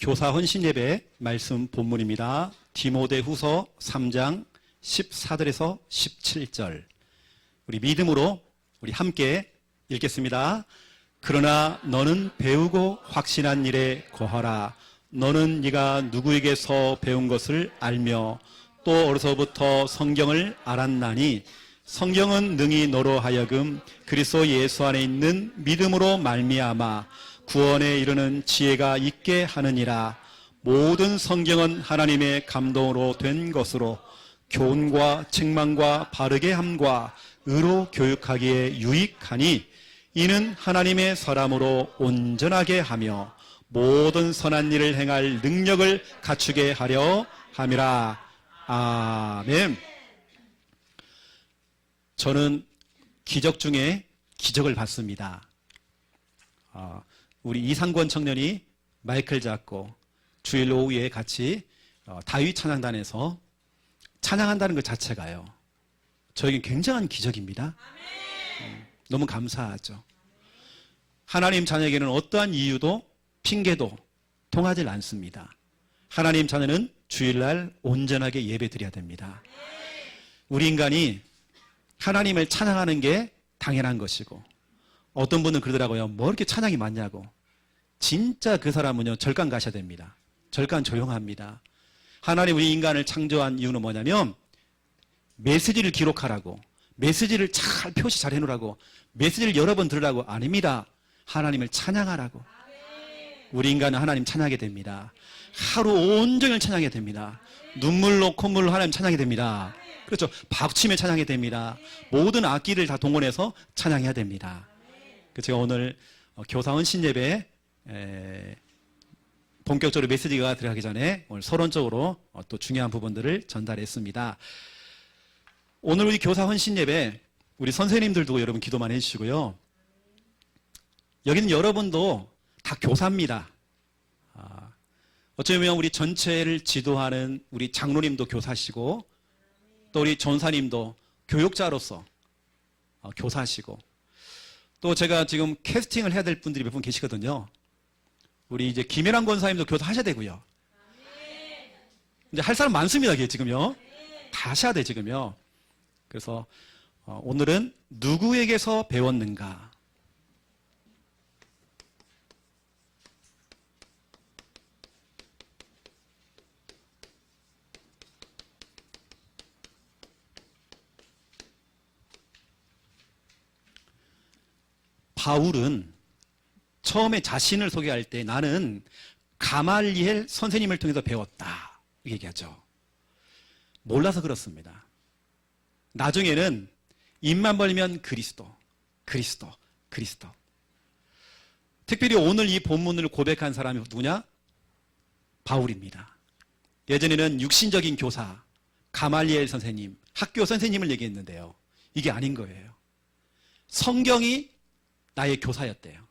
교사 헌신 예배 말씀 본문입니다. 디모데후서 3장 14절에서 17절. 우리 믿음으로 우리 함께 읽겠습니다. 그러나 너는 배우고 확신한 일에 거하라. 너는 네가 누구에게서 배운 것을 알며 또 어려서부터 성경을 알았나니 성경은 능히 너로 하여금 그리스도 예수 안에 있는 믿음으로 말미암아 구원에 이르는 지혜가 있게 하느니라. 모든 성경은 하나님의 감동으로 된 것으로 교훈과 책망과 바르게 함과 의로 교육하기에 유익하니 이는 하나님의 사람으로 온전하게 하며 모든 선한 일을 행할 능력을 갖추게 하려 함이라. 아멘. 저는 기적 중에 기적을 봤습니다. 우리 이상권 청년이 마이크를 잡고 주일 오후에 같이 다윗 찬양단에서 찬양한다는 것 자체가요, 저에게 굉장한 기적입니다. 너무 감사하죠. 하나님 자녀에게는 어떠한 이유도 핑계도 통하지 않습니다. 하나님 자녀는 주일날 온전하게 예배 드려야 됩니다. 우리 인간이 하나님을 찬양하는 게 당연한 것이고, 어떤 분은 그러더라고요. 뭐 이렇게 찬양이 많냐고. 진짜 그 사람은요, 절간 가셔야 됩니다. 절간 조용합니다. 하나님 우리 인간을 창조한 이유는 뭐냐면 메시지를 기록하라고, 메시지를 잘 표시 잘 해놓으라고, 메시지를 여러 번 들으라고 아닙니다. 하나님을 찬양하라고. 우리 인간은 하나님 찬양하게 됩니다. 하루 온종일 찬양해야 됩니다. 눈물로 콧물로 하나님 찬양해야 됩니다. 그렇죠. 박치며 찬양해야 됩니다. 모든 악기를 다 동원해서 찬양해야 됩니다. 제가 오늘 교사헌 신예배 본격적으로 메시지가 들어가기 전에 오늘 서론적으로 또 중요한 부분들을 전달했습니다. 오늘 우리 교사 헌신 예배 우리 선생님들도 여러분 기도만 해주시고요. 여기는 여러분도 다 교사입니다. 어쩌면 우리 전체를 지도하는 우리 장로님도 교사시고, 또 우리 전사님도 교육자로서 교사시고, 또 제가 지금 캐스팅을 해야 될 분들이 몇 분 계시거든요. 우리 이제 김혜란 권사님도 교사 하셔야 되고요. 이제 할 사람 많습니다, 지금요. 다 하셔야 돼, 지금요. 그래서 오늘은 누구에게서 배웠는가? 바울은 처음에 자신을 소개할 때 나는 가말리엘 선생님을 통해서 배웠다, 이렇게 얘기하죠. 몰라서 그렇습니다. 나중에는 입만 벌리면 그리스도, 그리스도, 그리스도. 특별히 오늘 이 본문을 고백한 사람이 누구냐? 바울입니다. 예전에는 육신적인 교사, 가말리엘 선생님, 학교 선생님을 얘기했는데요. 이게 아닌 거예요. 성경이 나의 교사였대요.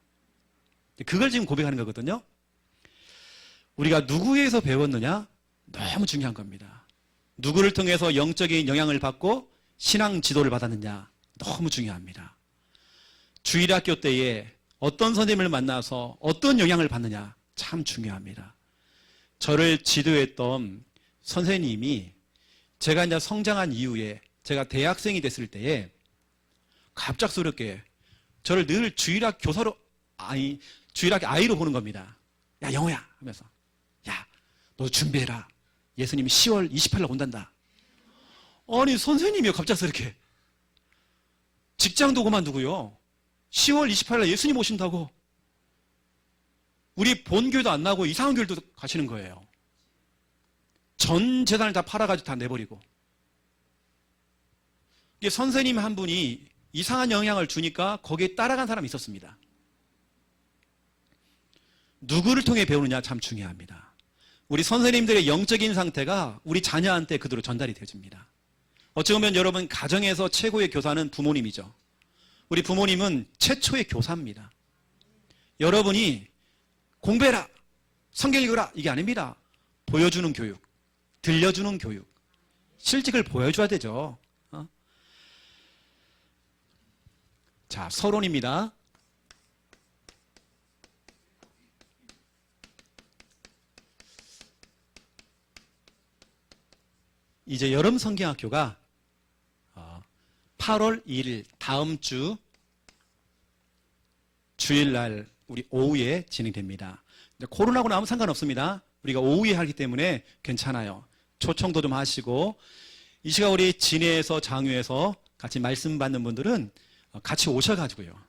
그걸 지금 고백하는 거거든요. 우리가 누구에서 배웠느냐? 너무 중요한 겁니다. 누구를 통해서 영적인 영향을 받고 신앙 지도를 받았느냐? 너무 중요합니다. 주일학교 때에 어떤 선생님을 만나서 어떤 영향을 받느냐? 참 중요합니다. 저를 지도했던 선생님이 제가 이제 성장한 이후에, 제가 대학생이 됐을 때에 갑작스럽게 저를 늘 주일학 교사로, 주일학 아이로 보는 겁니다. 야, 영호야 하면서, 야, 너 준비해라. 예수님이 10월 28일 온단다. 아니, 선생님이요, 갑작스럽게. 직장도 그만두고요. 10월 28일 예수님 오신다고. 우리 본교회도 안 나고 이상한 교회도 가시는 거예요. 전 재산을 다 팔아가지고 다 내버리고. 이게 선생님 한 분이 이상한 영향을 주니까 거기에 따라간 사람이 있었습니다. 누구를 통해 배우느냐 참 중요합니다. 우리 선생님들의 영적인 상태가 우리 자녀한테 그대로 전달이 되어집니다. 어찌 보면 여러분 가정에서 최고의 교사는 부모님이죠. 우리 부모님은 최초의 교사입니다. 여러분이 공부해라, 성경 읽어라, 이게 아닙니다. 보여주는 교육, 들려주는 교육, 실직을 보여줘야 되죠. 자, 서론입니다. 이제 여름 성경학교가 8월 2일 다음 주 주일날 우리 오후에 진행됩니다. 코로나하고는 아무 상관없습니다. 우리가 오후에 하기 때문에 괜찮아요. 초청도 좀 하시고 이 시간 우리 진해에서 장유에서 같이 말씀 받는 분들은 같이 오셔가지고요.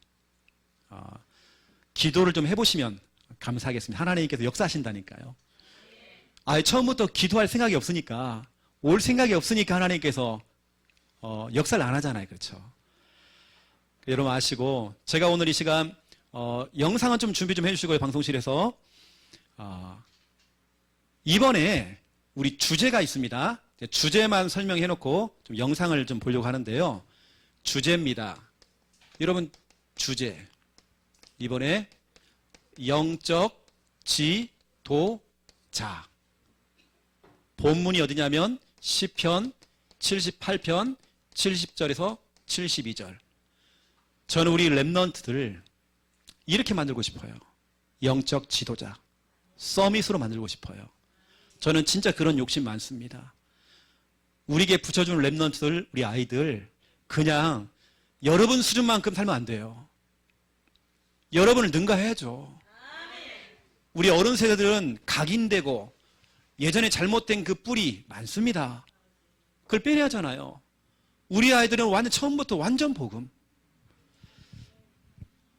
기도를 좀 해보시면 감사하겠습니다. 하나님께서 역사하신다니까요. 처음부터 기도할 생각이 없으니까 올 생각이 없으니까 하나님께서 역사를 안 하잖아요. 그렇죠? 여러분 아시고 제가 오늘 이 시간 영상은 좀 준비 좀 해주시고요. 방송실에서 이번에 우리 주제가 있습니다. 주제만 설명해 놓고 좀 영상을 좀 보려고 하는데요. 주제입니다. 여러분 주제 이번에 영적 지도자 본문이 어디냐면 시편 78편 70절에서 72절. 저는 우리 랩넌트들 이렇게 만들고 싶어요. 영적 지도자 서밋으로 만들고 싶어요. 저는 진짜 그런 욕심 많습니다. 우리에게 붙여주는 랩넌트들 우리 아이들 그냥 여러분 수준만큼 살면 안 돼요. 여러분을 능가해야죠. 우리 어른 세대들은 각인되고 예전에 잘못된 그 뿌리 많습니다. 그걸 빼내야 하잖아요. 우리 아이들은 완전 처음부터 완전 복음.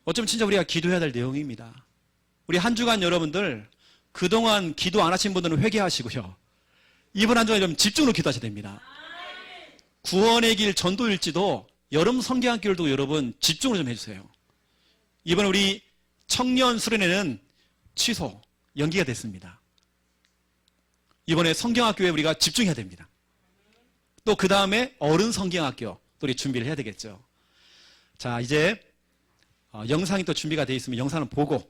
어쩌면 진짜 우리가 기도해야 될 내용입니다. 우리 한 주간 여러분들 그동안 기도 안 하신 분들은 회개하시고요. 이번 한 주간 좀 집중으로 기도하셔야 됩니다. 구원의 길 전도일지도 여름 성경학교를 여러분 집중으로 좀 해주세요. 이번 우리 청년 수련회는 취소, 연기가 됐습니다. 이번에 성경학교에 우리가 집중해야 됩니다. 또 그 다음에 어른 성경학교 또 우리 준비를 해야 되겠죠. 자, 이제 영상이 또 준비가 되어 있으면 영상을 보고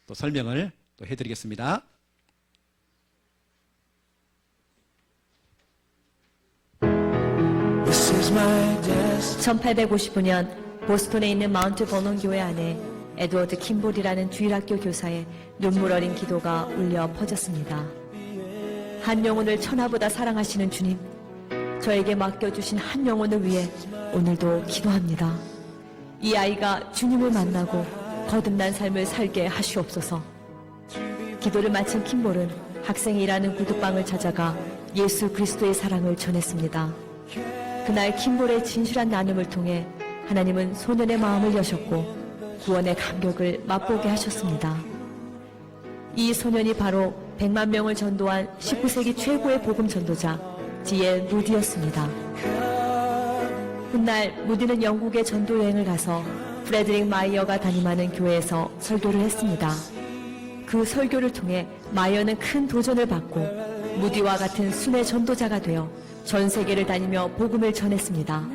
또 설명을 또 해드리겠습니다. (1855년) 보스턴에 있는 마운트 버논 교회 안에 에드워드 킴볼이라는 주일학교 교사의 눈물 어린 기도가 울려 퍼졌습니다. 한 영혼을 천하보다 사랑하시는 주님, 저에게 맡겨주신 한 영혼을 위해 오늘도 기도합니다. 이 아이가 주님을 만나고 거듭난 삶을 살게 하시옵소서. 기도를 마친 킴볼은 학생이 일하는 구두방을 찾아가 예수 그리스도의 사랑을 전했습니다. 그날 킴볼의 진실한 나눔을 통해 하나님은 소년의 마음을 여셨고 구원의 감격을 맛보게 하셨습니다. 이 소년이 바로 100만 명을 전도한 19세기 최고의 복음 전도자 D.L. 무디였습니다. 훗날 무디는 영국에 전도 여행을 가서 프레드릭 마이어가 담임하는 교회에서 설교를 했습니다. 그 설교를 통해 마이어는 큰 도전을 받고 무디와 같은 순회 전도자가 되어 전 세계를 다니며 복음을 전했습니다.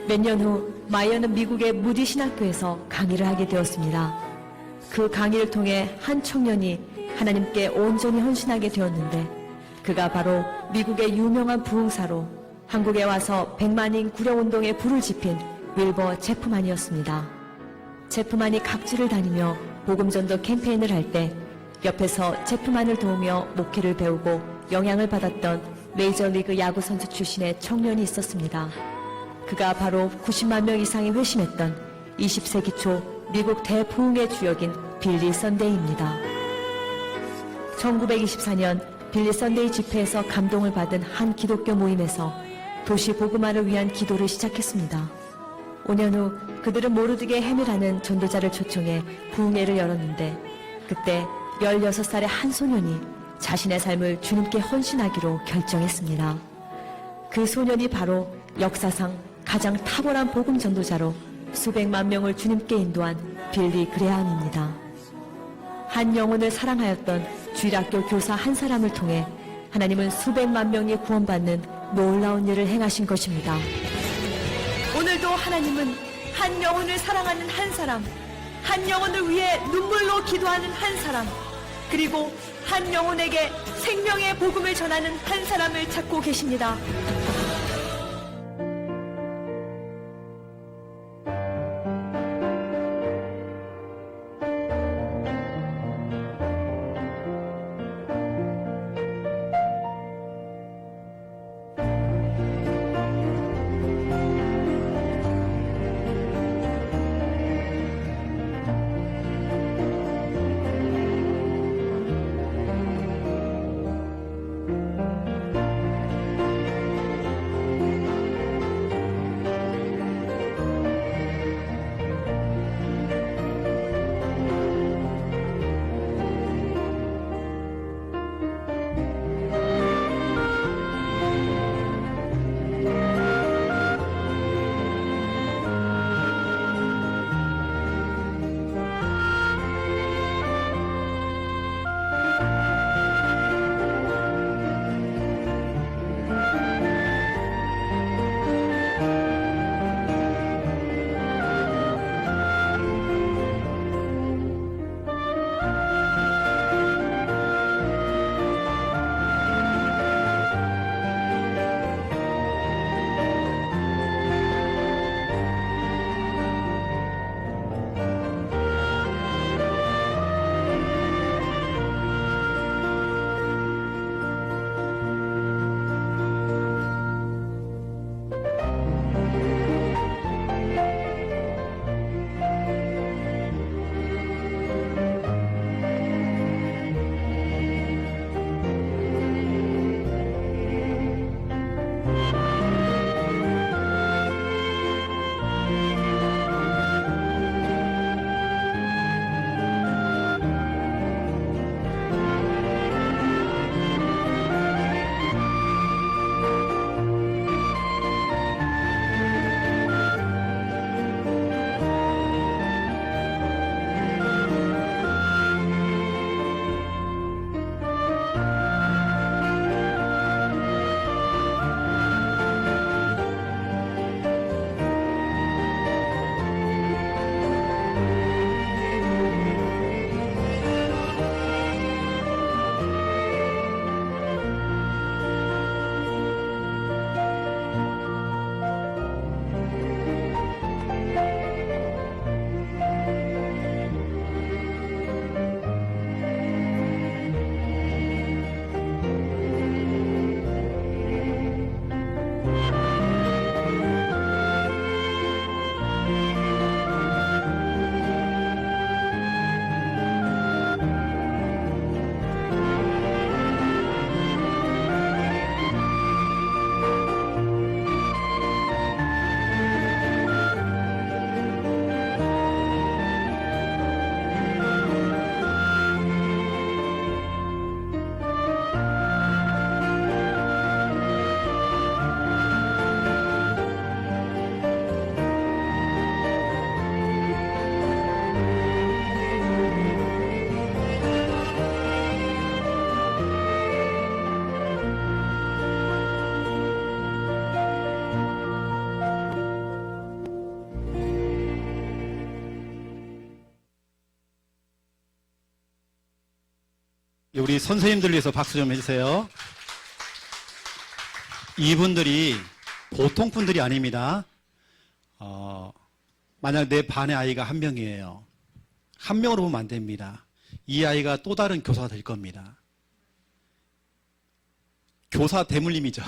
몇 년 후 마이어는 미국의 무디 신학교에서 강의를 하게 되었습니다. 그 강의를 통해 한 청년이 하나님께 온전히 헌신하게 되었는데 그가 바로 미국의 유명한 부흥사로 한국에 와서 100만인 구령운동에 불을 지핀 윌버 제프만이었습니다. 제프만이 각지를 다니며 복음전도 캠페인을 할 때 옆에서 제프만을 도우며 목회를 배우고 영향을 받았던 메이저리그 야구 선수 출신의 청년이 있었습니다. 그가 바로 90만 명 이상이 회심했던 20세기 초 미국 대부흥의 주역인 빌리 선데이입니다. 1924년 빌리 선데이 집회에서 감동을 받은 한 기독교 모임에서 도시 복음화를 위한 기도를 시작했습니다. 5년 후 그들은 모르드게 헤밀하는 전도자를 초청해 부흥회를 열었는데 그때 16살의 한 소년이 자신의 삶을 주님께 헌신하기로 결정했습니다. 그 소년이 바로 역사상 가장 탁월한 복음 전도자로 수백만 명을 주님께 인도한 빌리 그레함입니다. 한 영혼을 사랑하였던 주일학교 교사 한 사람을 통해 하나님은 수백만 명이 구원받는 놀라운 일을 행하신 것입니다. 오늘도 하나님은 한 영혼을 사랑하는 한 사람, 한 영혼을 위해 눈물로 기도하는 한 사람, 그리고 한 영혼에게 생명의 복음을 전하는 한 사람을 찾고 계십니다. 우리 선생님들 위해서 박수 좀 해주세요. 이분들이 보통 분들이 아닙니다. 만약 내 반의 아이가 한 명이에요. 한 명으로 보면 안 됩니다. 이 아이가 또 다른 교사가 될 겁니다. 교사 대물림이죠.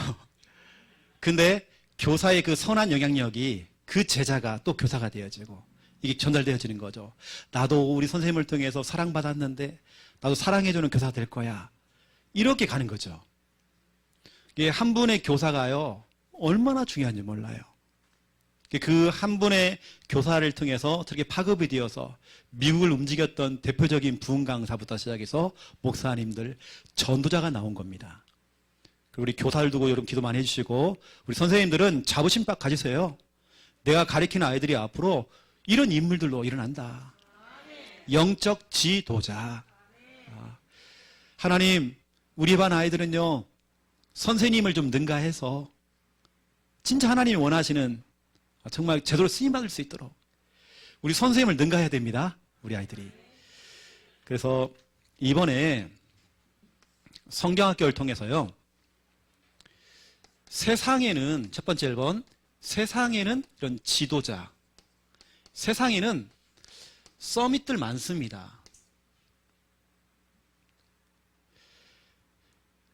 근데 교사의 그 선한 영향력이 그 제자가 또 교사가 되어지고 이게 전달되어지는 거죠. 나도 우리 선생님을 통해서 사랑받았는데 나도 사랑해주는 교사가 될 거야. 이렇게 가는 거죠. 이게 한 분의 교사가요, 얼마나 중요한지 몰라요. 그 한 분의 교사를 통해서 저렇게 파급이 되어서 미국을 움직였던 대표적인 부흥 강사부터 시작해서 목사님들, 전도자가 나온 겁니다. 그리고 우리 교사를 두고 여러분 기도 많이 해주시고, 우리 선생님들은 자부심 딱 가지세요. 내가 가르치는 아이들이 앞으로 이런 인물들로 일어난다. 영적 지도자. 하나님, 우리 반 아이들은요, 선생님을 좀 능가해서 진짜 하나님이 원하시는 정말 제대로 쓰임받을 수 있도록 우리 선생님을 능가해야 됩니다. 우리 아이들이. 그래서 이번에 성경학교를 통해서요, 세상에는, 첫 번째 1번, 세상에는 이런 지도자, 세상에는 서밋들 많습니다.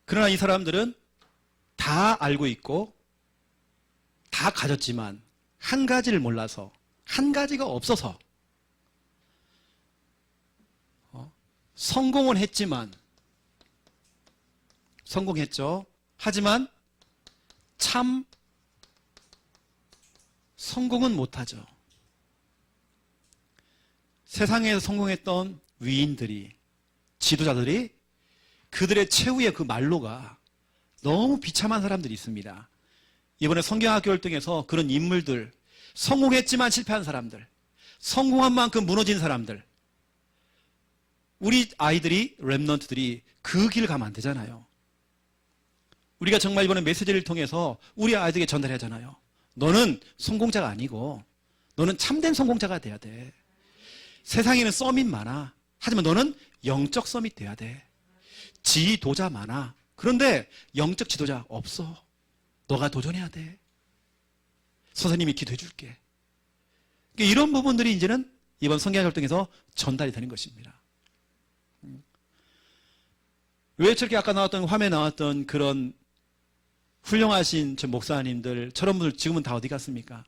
그러나 이 사람들은 다 알고 있고 다 가졌지만 한 가지를 몰라서, 한 가지가 없어서 성공은 했지만, 성공했죠. 하지만 참 성공은 못하죠. 세상에서 성공했던 위인들이, 지도자들이 그들의 최후의 그 말로가 너무 비참한 사람들이 있습니다. 이번에 성경학교를 통해서 그런 인물들, 성공했지만 실패한 사람들, 성공한 만큼 무너진 사람들, 우리 아이들이, 렘넌트들이 그 길 가면 안 되잖아요. 우리가 정말 이번에 메시지를 통해서 우리 아이들에게 전달해야 하잖아요. 너는 성공자가 아니고 너는 참된 성공자가 돼야 돼. 세상에는 서밋 많아. 하지만 너는 영적 서밋 돼야 돼. 지도자 많아. 그런데 영적 지도자 없어. 너가 도전해야 돼. 선생님이 기도해 줄게. 이런 부분들이 이제는 이번 성경 활동에서 전달이 되는 것입니다. 왜 저렇게 아까 나왔던, 화면에 나왔던 그런 훌륭하신 저 목사님들, 저런 분들 지금은 다 어디 갔습니까?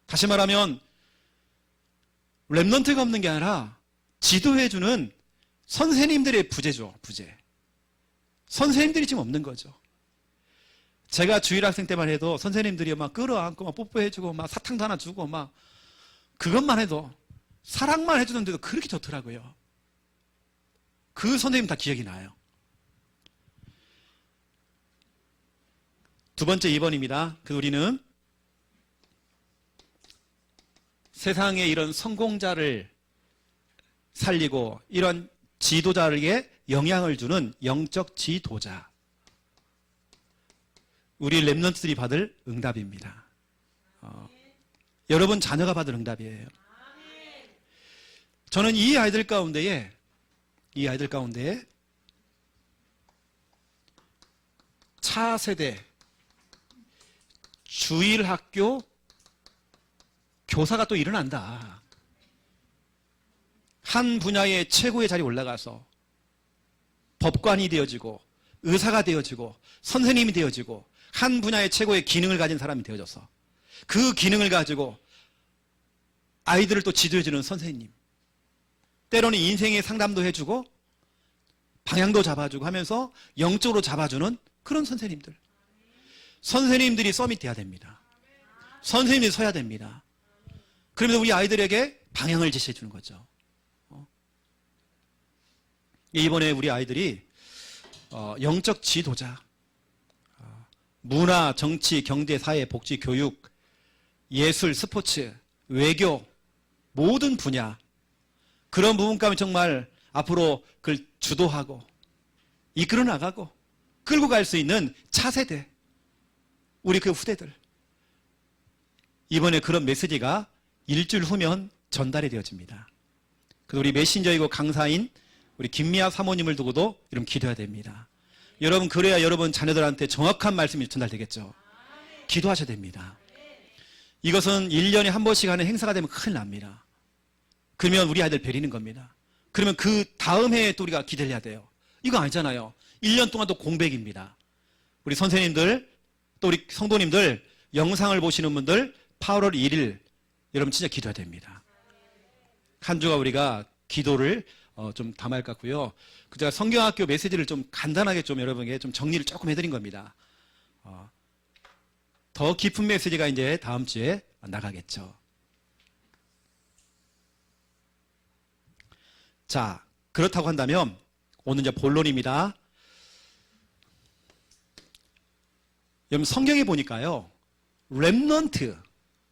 다시 말하면 렘넌트가 없는 게 아니라 지도해주는 선생님들의 부재죠. 부재. 선생님들이 지금 없는 거죠. 제가 주일학생 때만 해도 선생님들이 막 끌어안고 막 뽀뽀해주고 막 사탕도 하나 주고 막 그것만 해도, 사랑만 해주는데도 그렇게 좋더라고요. 그 선생님 다 기억이 나요. 두 번째 2번입니다. 우리는 세상에 이런 성공자를 살리고 이런 지도자에게 영향을 주는 영적 지도자. 우리 렘넌트들이 받을 응답입니다. 여러분 자녀가 받을 응답이에요. 저는 이 아이들 가운데에 차세대 주일학교 교사가 또 일어난다. 한 분야의 최고의 자리에 올라가서 법관이 되어지고 의사가 되어지고 선생님이 되어지고 한 분야의 최고의 기능을 가진 사람이 되어져서 그 기능을 가지고 아이들을 또 지도해주는 선생님, 때로는 인생의 상담도 해주고 방향도 잡아주고 하면서 영적으로 잡아주는 그런 선생님들. 선생님들이 서밋돼야 됩니다. 선생님들이 서야 됩니다. 그러면서 우리 아이들에게 방향을 제시해 주는 거죠. 이번에 우리 아이들이 영적 지도자, 문화, 정치, 경제, 사회, 복지, 교육, 예술, 스포츠, 외교, 모든 분야, 그런 부분 가면 정말 앞으로 그걸 주도하고 이끌어 나가고 끌고 갈 수 있는 차세대, 우리 그 후대들. 이번에 그런 메시지가 일주일 후면 전달이 되어집니다. 그래서 우리 메신저이고 강사인 우리 김미아 사모님을 두고도 여러분 기도해야 됩니다. 여러분 그래야 여러분 자녀들한테 정확한 말씀이 전달되겠죠. 기도하셔야 됩니다. 이것은 1년에 한 번씩 하는 행사가 되면 큰일 납니다. 그러면 우리 아이들 베리는 겁니다. 그러면 그 다음 해에 또 우리가 기대를 해야 돼요. 이거 아니잖아요. 1년 동안 또 공백입니다. 우리 선생님들 또 우리 성도님들 영상을 보시는 분들 8월 1일 여러분 진짜 기도해야 됩니다. 한 주가 우리가 기도를 좀 담아야 할 것 같고요. 제가 성경학교 메시지를 좀 간단하게 좀 여러분에게 좀 정리를 조금 해드린 겁니다. 더 깊은 메시지가 이제 다음 주에 나가겠죠. 자, 그렇다고 한다면 오늘 이제 본론입니다. 여러분 성경에 보니까요. 렘넌트,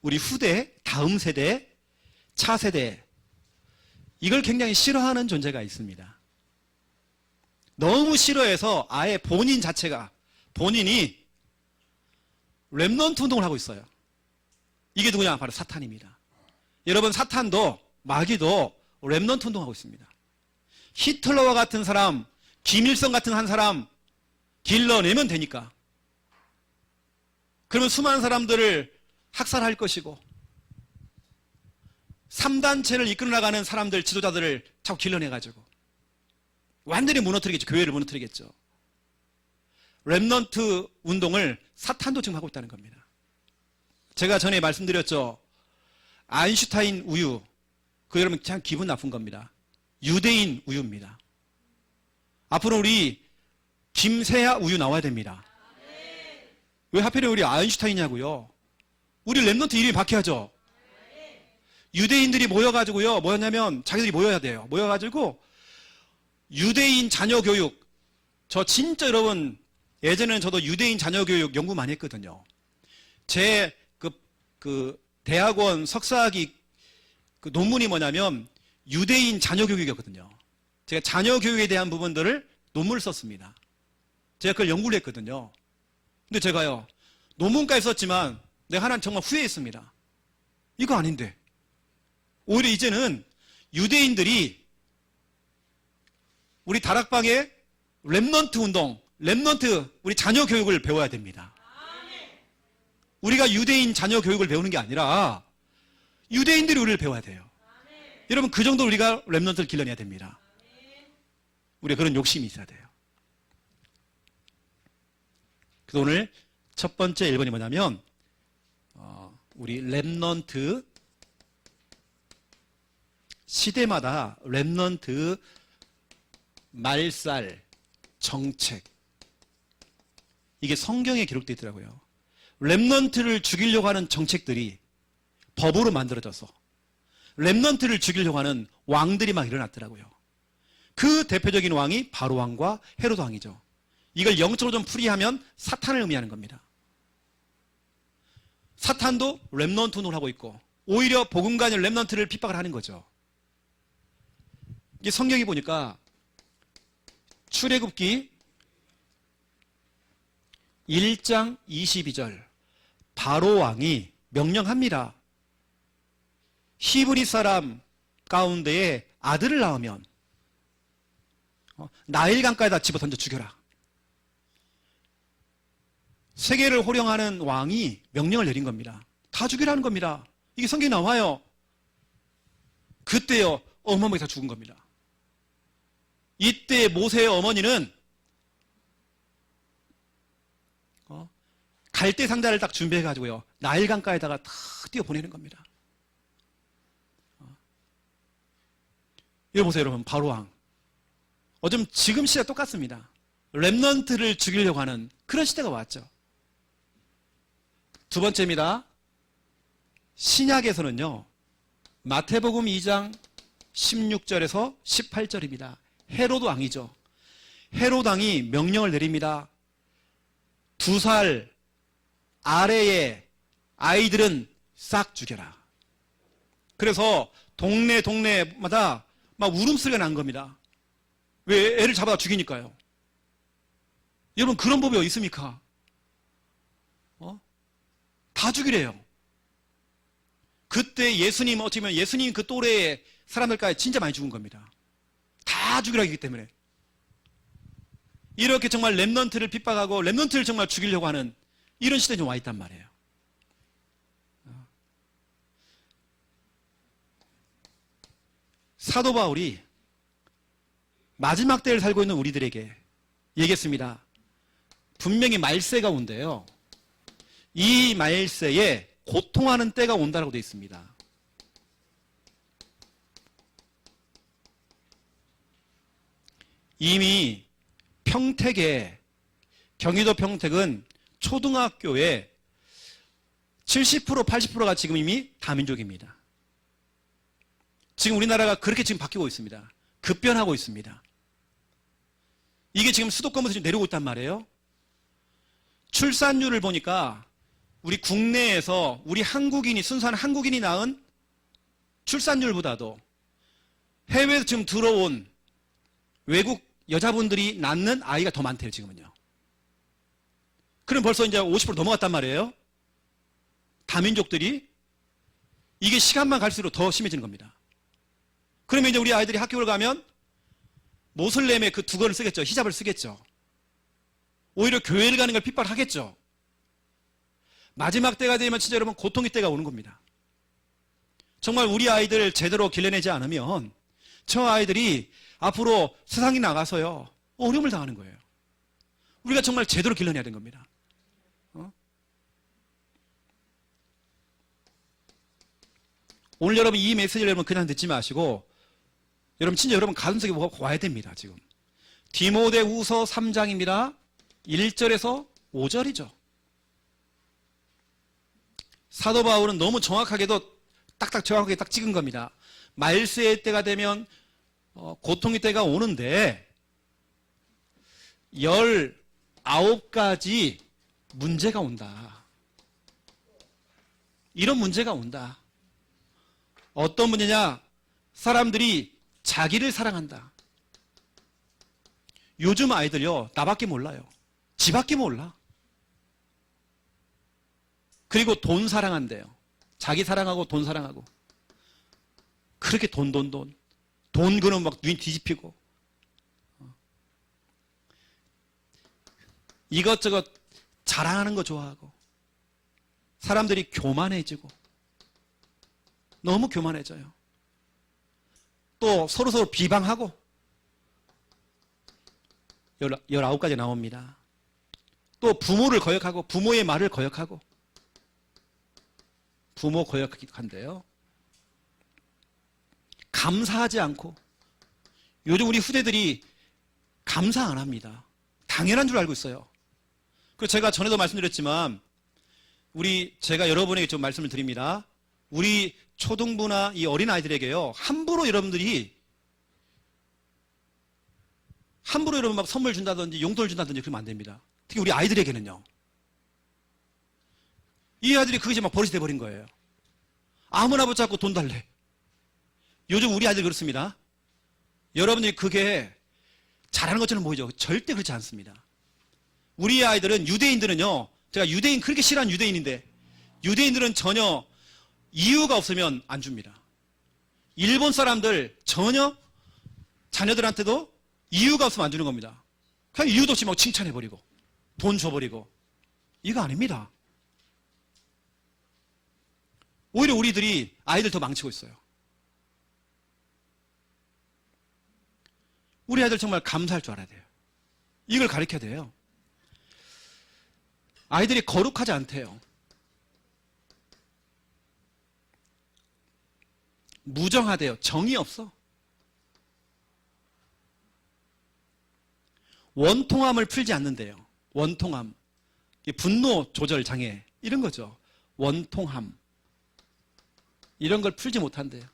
우리 후대, 다음 세대, 차세대 이걸 굉장히 싫어하는 존재가 있습니다. 너무 싫어해서 아예 본인 자체가 본인이 렘넌트 운동을 하고 있어요. 이게 누구냐? 바로 사탄입니다. 여러분 사탄도 마귀도 렘넌트 운동하고 있습니다. 히틀러와 같은 사람, 김일성 같은 한 사람 길러내면 되니까. 그러면 수많은 사람들을 학살할 것이고 3단체를 이끌어 나가는 사람들, 지도자들을 자꾸 길러내가지고 완전히 무너뜨리겠죠. 교회를 무너뜨리겠죠. 렘넌트 운동을 사탄도 지금 하고 있다는 겁니다. 제가 전에 말씀드렸죠. 아인슈타인 우유, 그 여러분 참 기분 나쁜 겁니다. 유대인 우유입니다. 앞으로 우리 김세아 우유 나와야 됩니다. 왜 하필이면 우리 아인슈타인이냐고요. 우리 렘넌트 이름이 바뀌어야죠. 유대인들이 모여가지고요. 뭐였냐면 자기들이 모여야 돼요. 모여가지고 유대인 자녀 교육. 저 진짜 여러분 예전에는 저도 유대인 자녀 교육 연구 많이 했거든요. 제 그 대학원 석사학위 그 논문이 뭐냐면 유대인 자녀 교육이었거든요. 제가 자녀 교육에 대한 부분들을 논문을 썼습니다. 제가 그걸 연구를 했거든요. 근데 제가요 논문까지 썼지만 내가 하나는 정말 후회했습니다. 이거 아닌데 오히려 이제는 유대인들이 우리 다락방에 렘넌트 운동, 렘넌트 우리 자녀 교육을 배워야 됩니다. 우리가 유대인 자녀 교육을 배우는 게 아니라 유대인들이 우리를 배워야 돼요. 여러분 그 정도 우리가 렘넌트를 길러내야 됩니다. 우리가 그런 욕심이 있어야 돼요. 그래서 오늘 첫 번째 1번이 뭐냐면 우리 렘넌트 시대마다 렘넌트 말살 정책 이게 성경에 기록되어 있더라고요. 렘넌트를 죽이려고 하는 정책들이 법으로 만들어져서 렘넌트를 죽이려고 하는 왕들이 막 일어났더라고요. 그 대표적인 왕이 바로 왕과 헤로드 왕이죠. 이걸 영적으로 좀 풀이하면 사탄을 의미하는 겁니다. 사탄도 렘넌트 운동을 하고 있고 오히려 복음가는 렘넌트를 핍박을 하는 거죠. 이게 성경에 보니까 출애굽기 1장 22절 바로 왕이 명령합니다. 히브리 사람 가운데에 아들을 낳으면 나일강가에다 집어 던져 죽여라. 세계를 호령하는 왕이 명령을 내린 겁니다. 다 죽이라는 겁니다. 이게 성경에 나와요. 그때요 어마어마하게 다 죽은 겁니다. 이때 모세의 어머니는 갈대 상자를 딱 준비해가지고요 나일강가에다가 탁 띄워 보내는 겁니다. 이거 보세요 여러분 바로 왕. 어쩜 지금 시대가 똑같습니다. 렘넌트를 죽이려고 하는 그런 시대가 왔죠. 두 번째입니다. 신약에서는요 마태복음 2장 16절에서 18절입니다. 헤로드 왕이죠. 헤로드 왕이 명령을 내립니다. 2살 아래의 아이들은 싹 죽여라. 그래서 동네마다 막 울음소리가 난 겁니다. 왜? 애를 잡아다 죽이니까요. 여러분 그런 법이 어디 있습니까? 다 죽이래요. 그때 예수님 어떻게 보면 예수님 그 또래의 사람들까지 진짜 많이 죽은 겁니다. 다 죽이려 하기 때문에. 이렇게 정말 렘넌트를 핍박하고 렘넌트를 정말 죽이려고 하는 이런 시대에 좀 와 있단 말이에요. 사도 바울이 마지막 때를 살고 있는 우리들에게 얘기했습니다. 분명히 말세가 온대요. 이 말세에 고통하는 때가 온다라고 되어 있습니다. 이미 평택에, 경기도 평택은 초등학교에 70%, 80%가 지금 이미 다민족입니다. 지금 우리나라가 그렇게 지금 바뀌고 있습니다. 급변하고 있습니다. 이게 지금 수도권부터 지금 내려오고 있단 말이에요. 출산율을 보니까 우리 국내에서 우리 한국인이, 순수한 한국인이 낳은 출산율보다도 해외에서 지금 들어온 외국 여자분들이 낳는 아이가 더 많대요, 지금은요. 그럼 벌써 이제 50% 넘어갔단 말이에요. 다민족들이. 이게 시간만 갈수록 더 심해지는 겁니다. 그러면 이제 우리 아이들이 학교를 가면 모슬렘의 그 두건을 쓰겠죠. 히잡을 쓰겠죠. 오히려 교회를 가는 걸 핍박하겠죠. 마지막 때가 되면 진짜 여러분 고통의 때가 오는 겁니다. 정말 우리 아이들 제대로 길러내지 않으면 저 아이들이 앞으로 세상에 나가서요 어려움을 당하는 거예요. 우리가 정말 제대로 길러내야 되는 겁니다. 오늘 여러분 이 메시지를 여러분 그냥 듣지 마시고 여러분 진짜 여러분 가슴속에 뭐가 와야 됩니다. 지금 디모데후서 3장입니다. 1절에서 5절이죠. 사도 바울은 너무 정확하게도 딱딱 정확하게 딱 찍은 겁니다. 말세의 때가 되면 고통의 때가 오는데 19가지 문제가 온다. 이런 문제가 온다. 어떤 문제냐? 사람들이 자기를 사랑한다. 요즘 아이들요, 나밖에 몰라요. 지밖에 몰라. 그리고 돈 사랑한대요. 자기 사랑하고 돈 사랑하고. 그렇게 돈 그는 막 눈이 뒤집히고. 이것저것 자랑하는 거 좋아하고. 사람들이 교만해지고. 너무 교만해져요. 또 서로서로 비방하고. 19가지 나옵니다. 또 부모를 거역하고 부모의 말을 거역하고. 부모 거역한대요. 감사하지 않고. 요즘 우리 후대들이 감사 안 합니다. 당연한 줄 알고 있어요. 그리고 제가 전에도 말씀드렸지만 제가 여러분에게 좀 말씀을 드립니다. 우리 초등부나 이 어린아이들에게요, 함부로 여러분 막 선물 준다든지 용돈을 준다든지 그러면 안 됩니다. 특히 우리 아이들에게는요. 이 아이들이 그것이 막 버릇이 돼버린 거예요. 아무나 붙잡고 돈 달래. 요즘 우리 아이들 그렇습니다. 여러분들이 그게 잘하는 것처럼 보이죠. 절대 그렇지 않습니다. 우리 아이들은, 유대인들은요, 제가 유대인 그렇게 싫어하는 유대인인데, 유대인들은 전혀 이유가 없으면 안 줍니다. 일본 사람들 전혀 자녀들한테도 이유가 없으면 안 주는 겁니다. 그냥 이유도 없이 막 칭찬해버리고 돈 줘버리고. 이거 아닙니다. 오히려 우리들이 아이들 더 망치고 있어요. 우리 아이들 정말 감사할 줄 알아야 돼요. 이걸 가르쳐야 돼요. 아이들이 거룩하지 않대요. 무정하대요. 정이 없어. 원통함을 풀지 않는데요. 원통함. 분노 조절 장애. 이런 거죠. 원통함. 이런 걸 풀지 못한대요.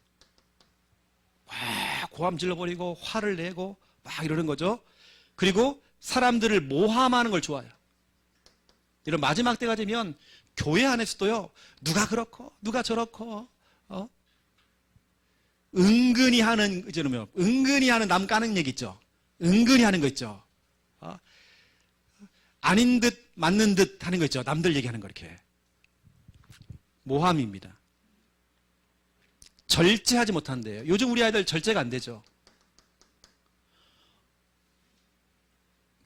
막 고함 질러버리고 화를 내고 막 이러는 거죠. 그리고 사람들을 모함하는 걸 좋아해요. 이런 마지막 때가 되면 교회 안에서도요, 누가 그렇고 누가 저렇고 은근히 하는 남 까는 얘기 있죠. 은근히 하는 거 있죠. 아닌 듯 맞는 듯 하는 거 있죠. 남들 얘기하는 거 이렇게. 모함입니다. 절제하지 못한대요. 요즘 우리 아이들 절제가 안 되죠.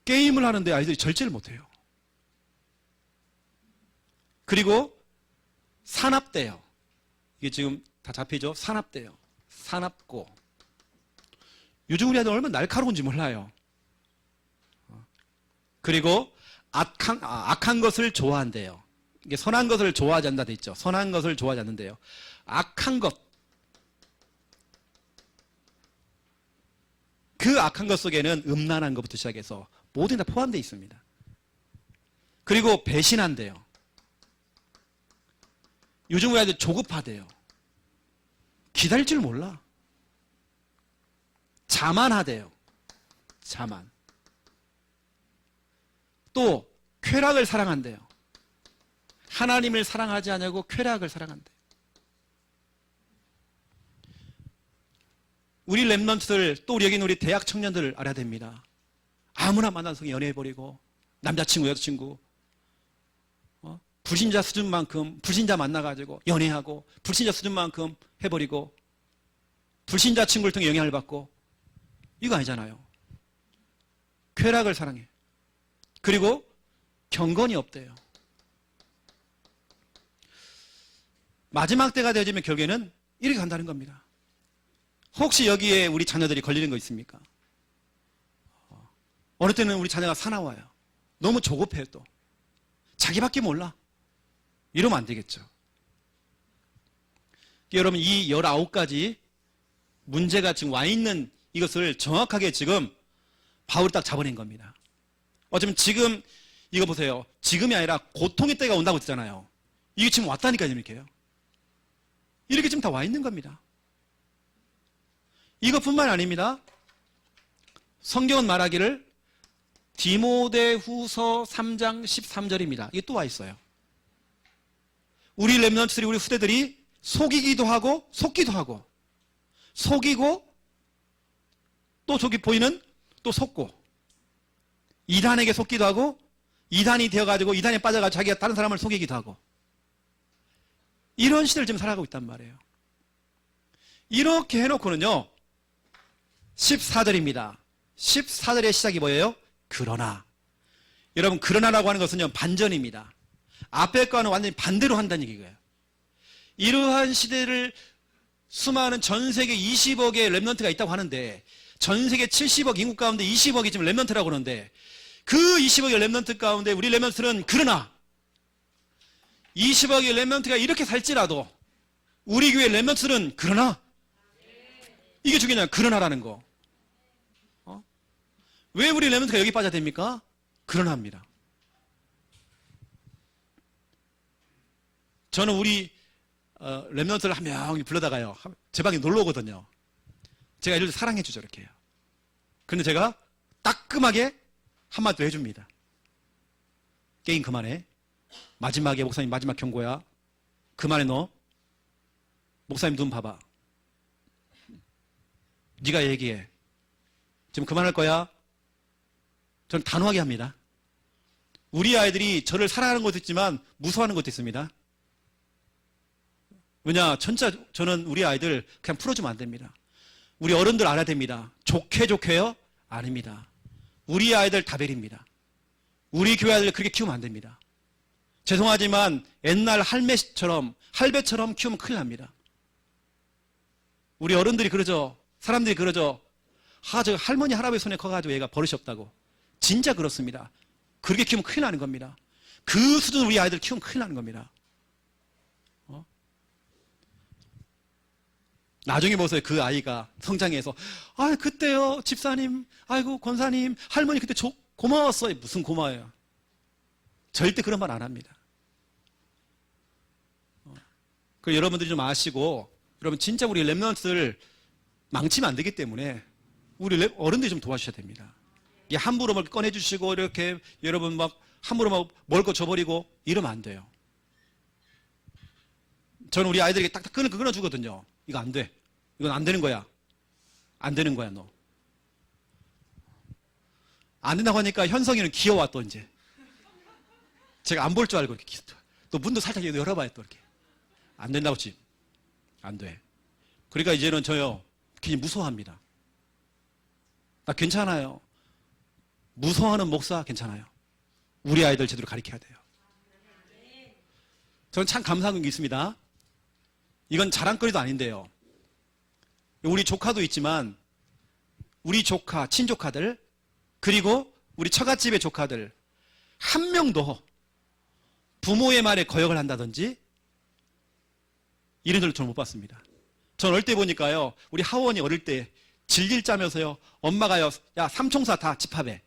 게임을 하는데 아이들이 절제를 못해요. 그리고 사납대요. 이게 지금 다 잡히죠? 사납대요. 사납고. 요즘 우리 아이들 얼마나 날카로운지 몰라요. 그리고 악한 것을 좋아한대요. 이게 선한 것을 좋아하지 않는다 돼 있죠. 선한 것을 좋아하지 않는데요. 악한 것. 그 악한 것 속에는 음란한 것부터 시작해서 모든 게 다 포함되어 있습니다. 그리고 배신한대요. 요즘 우리 아이들 조급하대요. 기다릴 줄 몰라. 자만하대요. 자만. 또 쾌락을 사랑한대요. 하나님을 사랑하지 않냐고 쾌락을 사랑한대요. 우리 랩런트들, 또 우리 여기 있는 우리 대학 청년들을 알아야 됩니다. 아무나 만나서 연애해버리고 남자친구 여자친구 불신자 수준만큼 불신자 만나가지고 연애하고 불신자 수준만큼 해버리고 불신자 친구를 통해 영향을 받고 이거 아니잖아요. 쾌락을 사랑해. 그리고 경건이 없대요. 마지막 때가 되어지면 결국에는 이렇게 간다는 겁니다. 혹시 여기에 우리 자녀들이 걸리는 거 있습니까? 어느 때는 우리 자녀가 사나워요. 너무 조급해요 또. 자기밖에 몰라. 이러면 안 되겠죠. 여러분 이 19가지 문제가 지금 와 있는 이것을 정확하게 지금 바울이 딱 잡아낸 겁니다. 어쩌면 지금 이거 보세요. 지금이 아니라 고통의 때가 온다고 했잖아요. 이게 지금 왔다니까요. 이렇게요. 이렇게 지금 다 와 있는 겁니다. 이것뿐만 아닙니다. 성경은 말하기를 디모데후서 3장 13절입니다. 이게 또 와 있어요. 우리 랩런트들이 우리 후대들이 속이기도 하고 속기도 하고 속이고 또 저기 보이는 또 속고 이단에게 속기도 하고 이단이 되어가지고 이단에 빠져가지고 자기가 다른 사람을 속이기도 하고 이런 시대를 지금 살아가고 있단 말이에요. 이렇게 해놓고는요 14절입니다. 14절의 시작이 뭐예요? 그러나. 여러분 그러나라고 하는 것은요 반전입니다. 앞에 거는 완전히 반대로 한다는 얘기예요. 이러한 시대를 수많은 전 세계 20억의 랩런트가 있다고 하는데 전 세계 70억 인구 가운데 20억이 지금 랩런트라고 그러는데 그 20억의 랩런트 가운데 우리 랩런트는 그러나 20억의 랩런트가 이렇게 살지라도 우리 교회 랩런트는 그러나 이게 중요해요. 그러나라는 거. 왜 우리 랩런트가 여기 빠져야 됩니까? 그러나입니다. 저는 우리 랩런트를 한 명이 불러다가요. 제 방에 놀러 오거든요. 제가 이를 사랑해 주죠. 이렇게 해요. 근데 제가 따끔하게 한마디 해줍니다. 게임 그만해. 마지막에 목사님 마지막 경고야. 그만해 너. 목사님 눈 봐봐. 네가 얘기해. 지금 그만할 거야. 저는 단호하게 합니다. 우리 아이들이 저를 사랑하는 것도 있지만 무서워하는 것도 있습니다. 왜냐, 진짜 저는 우리 아이들 그냥 풀어주면 안 됩니다. 우리 어른들 알아야 됩니다. 좋게요? 아닙니다. 우리 아이들 다벨입니다. 우리 교회 아이들 그렇게 키우면 안 됩니다. 죄송하지만 옛날 할배처럼 키우면 큰일 납니다. 우리 어른들이 그러죠. 사람들이 그러죠. 저 할머니 할아버지 손에 커가지고 얘가 버릇이 없다고. 진짜 그렇습니다. 그렇게 키우면 큰일 나는 겁니다. 그 수준 우리 아이들 키우면 큰일 나는 겁니다. 나중에 보세요. 그 아이가 성장해서 그때요 집사님, 아이고 권사님, 할머니 그때 고마웠어요. 무슨 고마워요. 절대 그런 말 안 합니다. 그 여러분들이 좀 아시고 여러분 진짜 우리 랩런트들 망치면 안 되기 때문에 우리 어른들이 좀 도와주셔야 됩니다. 이게 함부로 막 꺼내주시고 이렇게 여러분 막 함부로 막 먹을 거 줘버리고 이러면 안 돼요. 저는 우리 아이들에게 딱딱 끊어주거든요. 이거 안 돼. 이건 안 되는 거야. 안 되는 거야, 너. 안 된다고 하니까 현성이는 귀여워, 또 이제. 제가 안 볼 줄 알고 이렇게. 또 문도 살짝 열어봐요, 또 이렇게. 안 된다고 집. 안 돼. 그러니까 이제는 저요, 굉장히 무서워합니다. 나 괜찮아요. 무서워하는 목사 괜찮아요. 우리 아이들 제대로 가르쳐야 돼요. 저는 참 감사한 게 있습니다. 이건 자랑거리도 아닌데요. 우리 조카도 있지만 우리 조카, 친조카들 그리고 우리 처갓집의 조카들 한 명도 부모의 말에 거역을 한다든지 이런 걸 저는 못 봤습니다. 전 어릴 때 보니까요. 우리 하원이 어릴 때 질질 짜면서요. 엄마가요. 야 삼총사 다 집합해.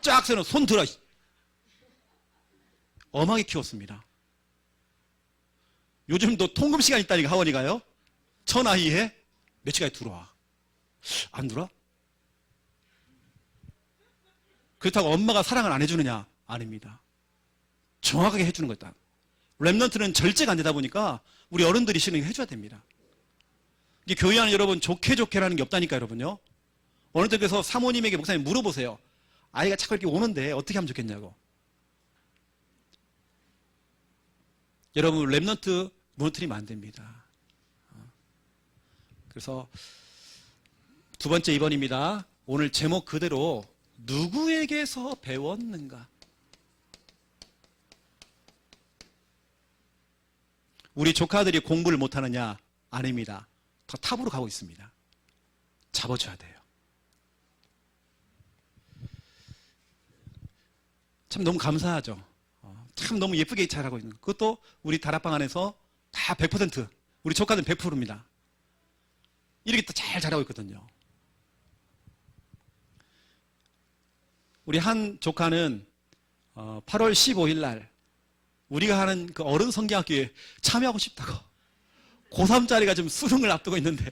쫙 세는 손 들어. 엄하게 키웠습니다. 요즘도 통금 시간 있다니까 하원이가요. 저 나이에 몇 시까지 들어와. 안 들어와? 그렇다고 엄마가 사랑을 안 해주느냐? 아닙니다. 정확하게 해주는 거다. 랩넌트는 절제가 안 되다 보니까 우리 어른들이 실은 해줘야 됩니다. 이게 교회 안에 여러분 좋게라는 게 없다니까 여러분요. 어느 때께서 사모님에게 목사님 물어보세요. 아이가 자꾸 이렇게 오는데 어떻게 하면 좋겠냐고. 여러분 랩넌트 무너뜨리면 안 됩니다. 그래서 두 번째 2번입니다. 오늘 제목 그대로 누구에게서 배웠는가? 우리 조카들이 공부를 못하느냐? 아닙니다. 더 탑으로 가고 있습니다. 잡아줘야 돼요. 참 너무 감사하죠. 참 너무 예쁘게 잘하고 있는 거. 그것도 우리 다락방 안에서 다 100% 우리 조카들은 100%입니다. 이렇게 또 잘 자라고 있거든요. 우리 한 조카는 8월 15일 날 우리가 하는 그 어른 성경학교에 참여하고 싶다고 고3짜리가 지금 수능을 앞두고 있는데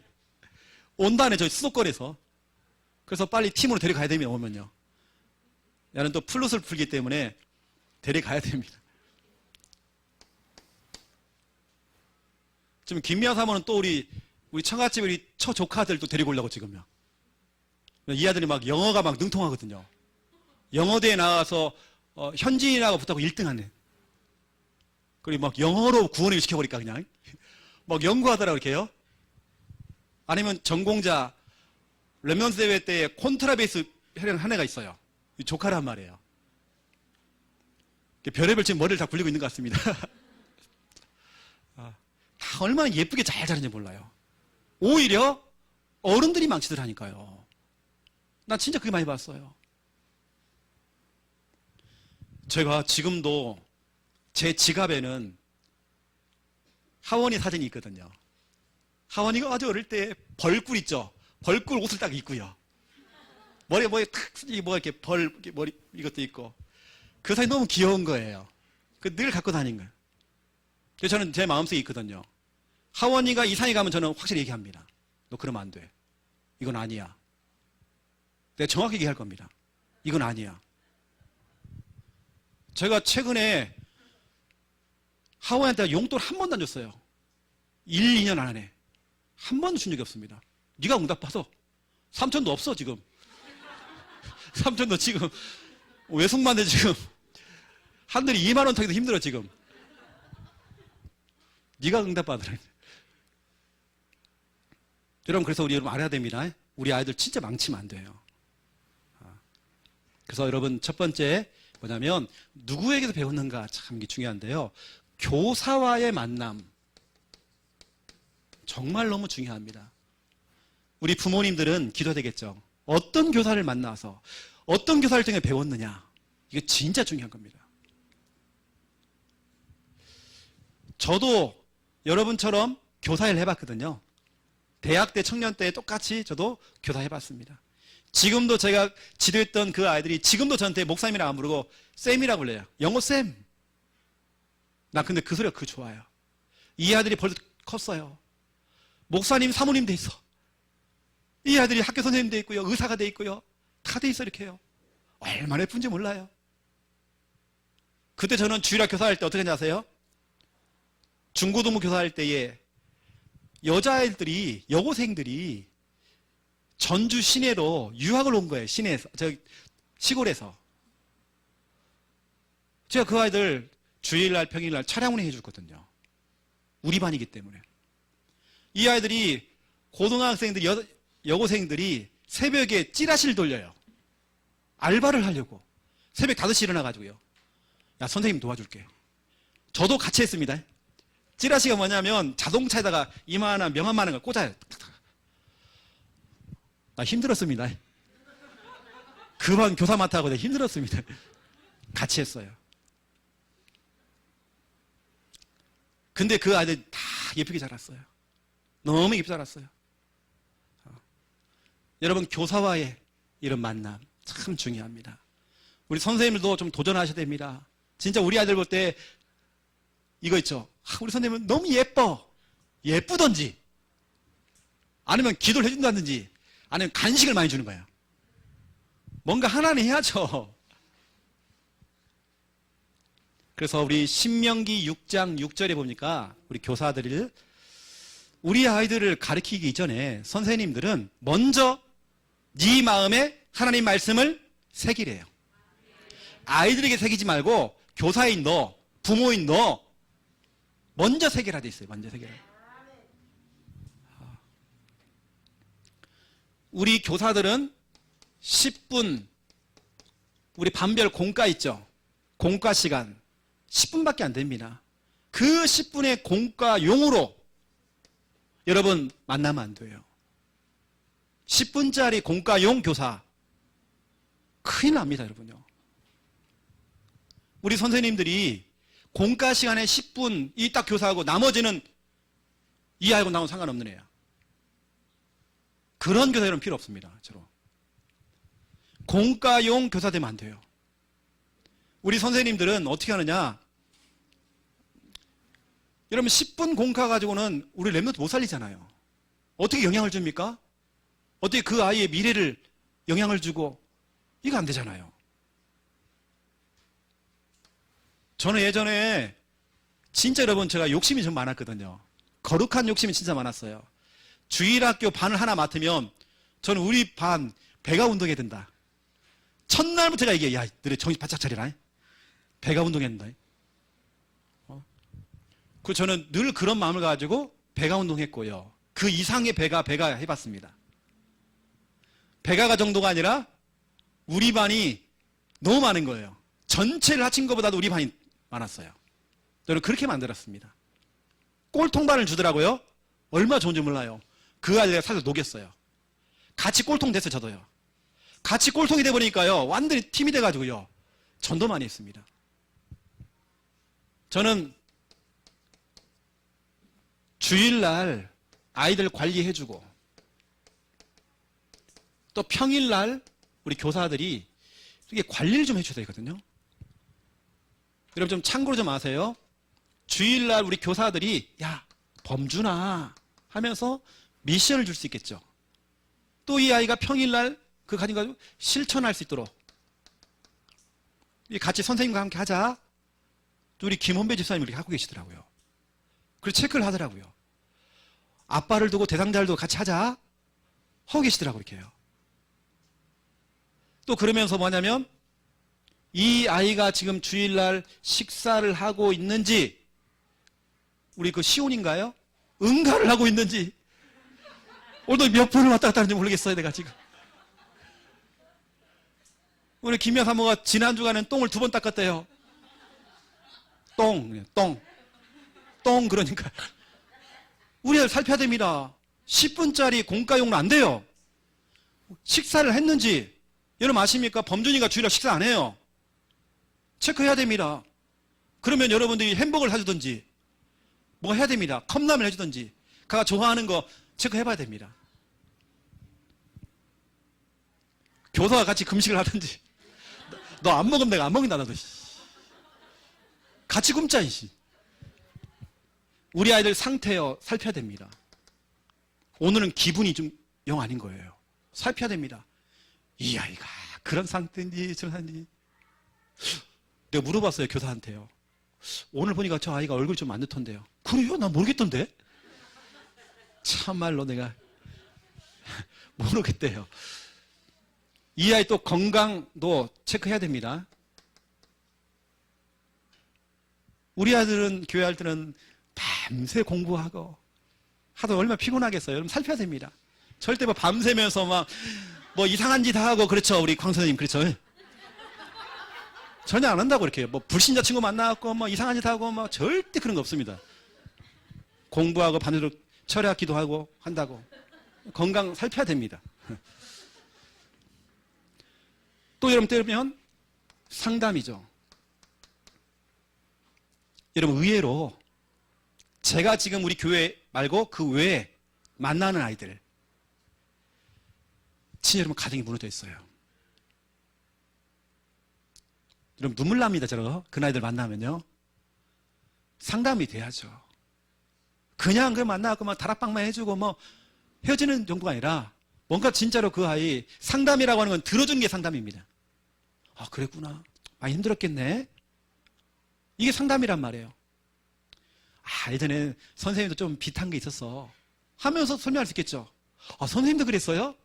온다네 저희 수도권에서. 그래서 빨리 팀으로 데려가야 됩니다. 오면요. 나는 또 플룻을 풀기 때문에 데려가야 됩니다. 지금 김미아 사모는 또 우리 처갓집 우리 처조카들 또 데리고 오려고 지금요. 이 아들이 막 영어가 막 능통하거든요. 영어대회 나가서 현진이라고 붙다고 1등 하네. 그리고 막 영어로 구원을 시켜버릴까 그냥. 막 연구하더라고 이렇게요. 아니면 전공자 랩넌트 대회 때 콘트라베이스 한 애가 있어요. 조카란 말이에요. 별의별 지금 머리를 다 굴리고 있는 것 같습니다. 다 얼마나 예쁘게 잘 자는지 몰라요. 오히려 어른들이 망치더라니까요. 난 진짜 그게 많이 봤어요. 제가 지금도 제 지갑에는 하원이 사진이 있거든요. 하원이가 아주 어릴 때 벌꿀 있죠. 벌꿀 옷을 딱 입고요. 머리에 탁 이렇게 머리 이것도 있고. 그 사진 너무 귀여운 거예요. 그 늘 갖고 다닌 거예요. 그래서 저는 제 마음속에 있거든요. 하원이가 이상에 가면 저는 확실히 얘기합니다. 너 그러면 안 돼. 이건 아니야. 내가 정확히 얘기할 겁니다. 이건 아니야. 제가 최근에 하원이한테 용돈 한 번도 안 줬어요. 1, 2년 안에. 한 번도 준 적이 없습니다. 네가 응답받아. 삼촌도 없어 지금. 삼촌도 지금 외숙만 돼 지금. 하늘이 2만 원 타기도 힘들어 지금. 네가 응답받으라. 여러분 그래서 우리 여러분 알아야 됩니다. 우리 아이들 진짜 망치면 안 돼요. 그래서 여러분 첫 번째 뭐냐면 누구에게서 배웠는가 참 이게 중요한데요. 교사와의 만남 정말 너무 중요합니다. 우리 부모님들은 기도되겠죠. 어떤 교사를 만나서 어떤 교사를 통해 배웠느냐 이게 진짜 중요한 겁니다. 저도 여러분처럼 교사를 해봤거든요. 대학 때 청년 때 똑같이 저도 교사 해봤습니다. 지금도 제가 지도했던 그 아이들이 지금도 저한테 목사님이라고 안 부르고 쌤이라고 불러요. 영어 쌤. 나 근데 그 소리가 그 좋아요. 이 아들이 벌써 컸어요. 목사님 사모님 돼 있어. 이 아들이 학교 선생님 돼 있고요. 의사가 돼 있고요. 다 돼 있어 이렇게 해요. 얼마나 예쁜지 몰라요. 그때 저는 주일학 교사할 때 어떻게 했는지 아세요? 중고등부 교사할 때에 여자애들이 여고생들이 전주 시내로 유학을 온 거예요. 시내에서 시골에서. 제가 그 아이들 주일날 평일날 차량 운행해 줬거든요. 우리 반이기 때문에. 이 아이들이 고등학생들이 여고생들이 새벽에 찌라시를 돌려요. 알바를 하려고 새벽 5시에 일어나가지고요. 야, 선생님 도와줄게. 저도 같이 했습니다. 찌라시가 뭐냐면 자동차에다가 이만한 명함만한 걸 꽂아요. 나 힘들었습니다. 그 반 교사 맡아하고 내가 힘들었습니다. 같이 했어요. 근데 그 아이들 다 예쁘게 자랐어요. 너무 예쁘게 자랐어요. 여러분, 교사와의 이런 만남 참 중요합니다. 우리 선생님들도 좀 도전하셔야 됩니다. 진짜 우리 아이들 볼 때 이거 있죠. 우리 선생님은 너무 예뻐. 예쁘던지 아니면 기도를 해준다든지 아니면 간식을 많이 주는 거예요. 뭔가 하나는 해야죠. 그래서 우리 신명기 6장 6절에 보니까 우리 교사들을 우리 아이들을 가르치기 이전에 선생님들은 먼저 네 마음에 하나님 말씀을 새기래요. 아이들에게 새기지 말고 교사인 너, 부모인 너 먼저 새기라 돼 있어요. 먼저 새기라. 우리 교사들은 10분 우리 반별 공과 있죠. 공과 시간 10분밖에 안 됩니다. 그 10분의 공과용으로 여러분 만나면 안 돼요. 10분짜리 공과용 교사 큰일 납니다, 여러분요. 우리 선생님들이 공과 시간에 10분 이 딱 교사하고 나머지는 이 아이하고 나하고 상관없는 애야. 그런 교사 여러분 필요 없습니다. 저로. 공과용 교사 되면 안 돼요. 우리 선생님들은 어떻게 하느냐? 여러분 10분 공과 가지고는 우리 랩노트 못 살리잖아요. 어떻게 영향을 줍니까? 어떻게 그 아이의 미래를 영향을 주고 이거 안 되잖아요. 저는 예전에 진짜 여러분 제가 욕심이 좀 많았거든요. 거룩한 욕심이 진짜 많았어요. 주일학교 반을 하나 맡으면 저는 우리 반 배가 운동해야 된다. 첫날부터 제가 얘기해. 야, 너네 정신 바짝 차리라. 배가 운동해야 된다. 그 저는 늘 그런 마음을 가지고 배가 운동했고요. 그 이상의 배가 해봤습니다. 배가가 정도가 아니라 우리 반이 너무 많은 거예요. 전체를 합친 것보다도 우리 반이 많았어요. 저는 그렇게 만들었습니다. 꼴통반을 주더라고요. 얼마나 좋은지 몰라요. 그 아이들 살짝 녹였어요. 같이 꼴통 됐어요, 저도요. 같이 꼴통이 돼버리니까요. 완전히 팀이 돼가지고요. 전도 많이 했습니다. 저는 주일날 아이들 관리해주고 또 평일날 우리 교사들이 이렇게 관리를 좀 해줘야 되거든요. 여러분 좀 참고로 좀 아세요. 주일날 우리 교사들이 야 범준아 하면서 미션을 줄 수 있겠죠. 또 이 아이가 평일날 그 가진 가지고 실천할 수 있도록 같이 선생님과 함께 하자. 또 우리 김원배 집사님이 이렇게 하고 계시더라고요. 그래서 체크를 하더라고요. 아빠를 두고 대상자를 두고 같이 하자 하고 계시더라고요. 이렇게 해요. 또 그러면서 뭐냐면 이 아이가 지금 주일날 식사를 하고 있는지 우리 그 시온인가요? 응가를 하고 있는지 오늘도 몇 번을 왔다 갔다 하는지 모르겠어요. 내가 지금 우리 김여 사모가 지난주간엔 똥을 2번 닦았대요. 똥 그러니까 우리 애들 살펴야 됩니다. 10분짜리 공과용은 안 돼요. 식사를 했는지 여러분 아십니까? 범준이가 주일날 식사 안 해요. 체크해야 됩니다. 그러면 여러분들이 햄버거를 사주든지 뭐 해야 됩니다. 컵라면 해주든지 가가 좋아하는 거 체크해봐야 됩니다. 교사와 같이 금식을 하든지 너 안 먹으면 내가 안 먹는다 너도 같이 굶자 이씨. 우리 아이들 상태요 살펴야 됩니다. 오늘은 기분이 좀 영 아닌 거예요. 살펴야 됩니다. 이 아이가 그런 상태인지 저런 상태인지 내가 물어봤어요 교사한테요. 오늘 보니까 저 아이가 얼굴이 좀 안 좋던데요. 그래요? 난 모르겠던데. 참말로 내가 모르겠대요. 이 아이 또 건강도 체크해야 됩니다. 우리 아들은 교회 할 때는 밤새 공부하고 하도 얼마나 피곤하겠어요. 여러분 살펴야 됩니다. 절대 뭐 밤새면서 막 뭐 이상한 짓 하고 그렇죠. 우리 광 선생님 그렇죠. 전혀 안 한다고 이렇게 뭐 불신자 친구 만나갖고 뭐 이상한 짓 하고 뭐 절대 그런 거 없습니다. 공부하고 반대로 철학 기도하고 한다고. 건강 살펴야 됩니다. 또 여러분 때리면 상담이죠. 여러분 의외로 제가 지금 우리 교회 말고 그 외에 만나는 아이들 진짜 여러분 가정이 무너져 있어요. 여러분 눈물 납니다. 그 아이들 만나면요. 상담이 돼야죠. 그냥 그 만나고 막 다락방만 해주고 뭐 헤어지는 정도가 아니라 뭔가 진짜로 그 아이 상담이라고 하는 건 들어주는 게 상담입니다. 아 그랬구나. 많이 힘들었겠네. 이게 상담이란 말이에요. 아 예전에 선생님도 좀 비슷한 게 있었어 하면서 설명할 수 있겠죠. 아 선생님도 그랬어요?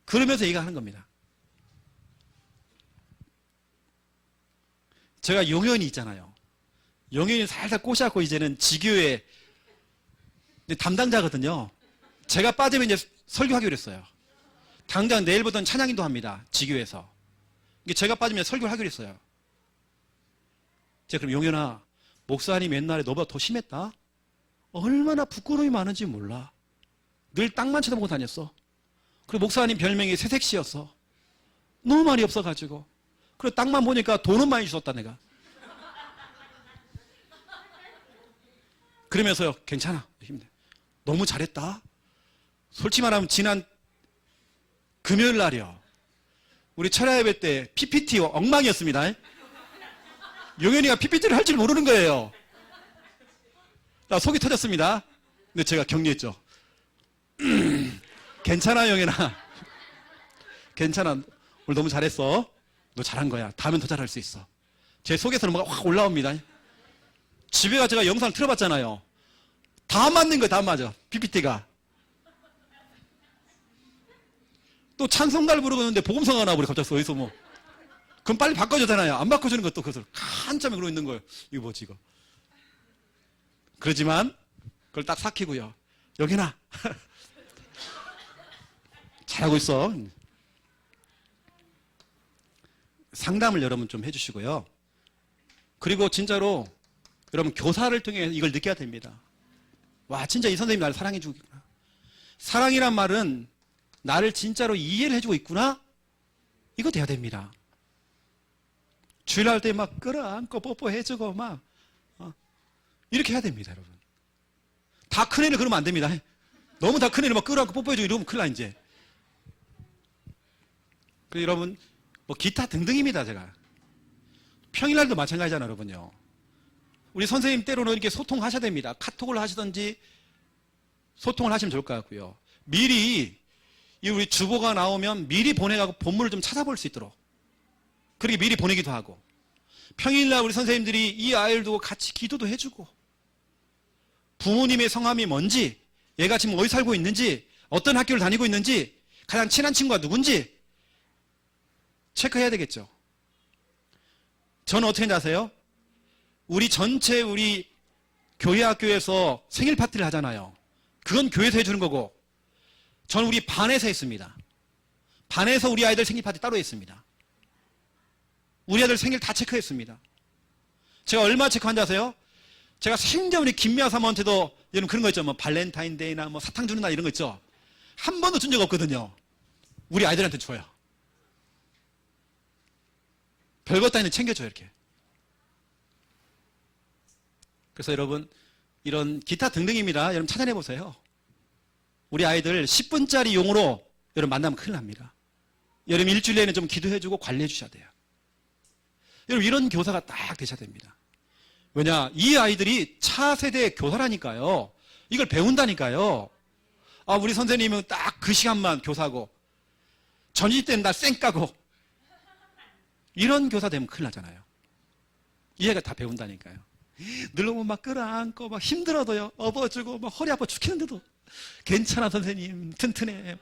그러면서 얘기하는 겁니다. 제가 용현이 있잖아요. 용현이 살살 꼬셔갖고 이제는 지교회 담당자거든요. 제가 빠지면 이제 설교하기로 했어요. 당장 내일부터는 찬양인도 합니다. 지교회에서. 제가 빠지면 설교를 하기로 했어요. 제가 그럼 용현아, 목사님 옛날에 너보다 더 심했다? 얼마나 부끄러움이 많은지 몰라. 늘 땅만 쳐다보고 다녔어. 그리고 목사님 별명이 새색시였어. 너무 말이 없어가지고. 그리고 땅만 보니까 돈은 많이 주셨다 내가. 그러면서요, 괜찮아. 힘내. 너무 잘했다. 솔직히 말하면 지난 금요일 날이요. 우리 철야예배 때 PPT 엉망이었습니다. 용현이가 PPT를 할 줄 모르는 거예요. 나 속이 터졌습니다. 근데 제가 격려했죠. 괜찮아 용현아. 괜찮아. 오늘 너무 잘했어. 너 잘한 거야. 다음엔 더 잘할 수 있어. 제 속에서는 뭐가 확 올라옵니다. 집에 가서 제가 영상 틀어봤잖아요. 다 맞는 거예요. 다 맞아. PPT가. 또 찬송가를 부르는데 복음성가 나오고 갑자기 어디서 뭐. 그럼 빨리 바꿔주잖아요. 안 바꿔주는 것도 그것을 한참에 그러고 있는 거예요. 이거 뭐지 이거. 그러지만 그걸 딱 삭히고요. 여기나. 잘하고 있어. 상담을 여러분 좀 해주시고요. 그리고 진짜로 여러분 교사를 통해 이걸 느껴야 됩니다. 와 진짜 이 선생님이 나를 사랑해주고 있구나. 사랑이란 말은 나를 진짜로 이해를 해주고 있구나. 이거 돼야 됩니다. 주일날 때 막 끌어안고 뽀뽀해주고 막 이렇게 해야 됩니다. 여러분 다 큰애를 그러면 안 됩니다. 너무 다 큰애를 막 끌어안고 뽀뽀해주고 이러면 큰일 나 이제. 그래서 여러분 뭐 기타 등등입니다. 제가 평일날도 마찬가지잖아요. 여러분요. 우리 선생님 때로는 이렇게 소통하셔야 됩니다. 카톡을 하시든지 소통을 하시면 좋을 것 같고요. 미리 이 우리 주보가 나오면 미리 보내가고 본문을 좀 찾아볼 수 있도록 그렇게 미리 보내기도 하고 평일날 우리 선생님들이 이 아이를 두고 같이 기도도 해주고 부모님의 성함이 뭔지 얘가 지금 어디 살고 있는지 어떤 학교를 다니고 있는지 가장 친한 친구가 누군지 체크해야 되겠죠. 저는 어떻게 했는지 아세요? 우리 전체 우리 교회 학교에서 생일 파티를 하잖아요. 그건 교회에서 해주는 거고 저는 우리 반에서 했습니다. 반에서 우리 아이들 생일 파티 따로 했습니다. 우리 아이들 생일 다 체크했습니다. 제가 얼마 체크한지 아세요? 제가 심지어 우리 김미아 사모한테도 여러분 그런 거 있죠. 뭐 발렌타인데이나 뭐 사탕 주는 날 이런 거 있죠. 한 번도 준 적 없거든요. 우리 아이들한테 줘요. 별것도 아닌데 챙겨줘요 이렇게. 그래서 여러분 이런 기타 등등입니다. 여러분 찾아내 보세요. 우리 아이들 10분짜리 용으로 여러분 만나면 큰일 납니다. 여러분 일주일 내내 좀 기도해주고 관리해 주셔야 돼요. 여러분 이런 교사가 딱 되셔야 됩니다. 왜냐 이 아이들이 차세대 교사라니까요. 이걸 배운다니까요. 아 우리 선생님은 딱 그 시간만 교사고 전시 때는 나 쌩 까고 이런 교사 되면 큰일 나잖아요. 이 애가 다 배운다니까요. 늙으면 막 끌어안고 막 힘들어도요 업어주고 막 허리 아파 죽겠는데도 괜찮아 선생님 튼튼해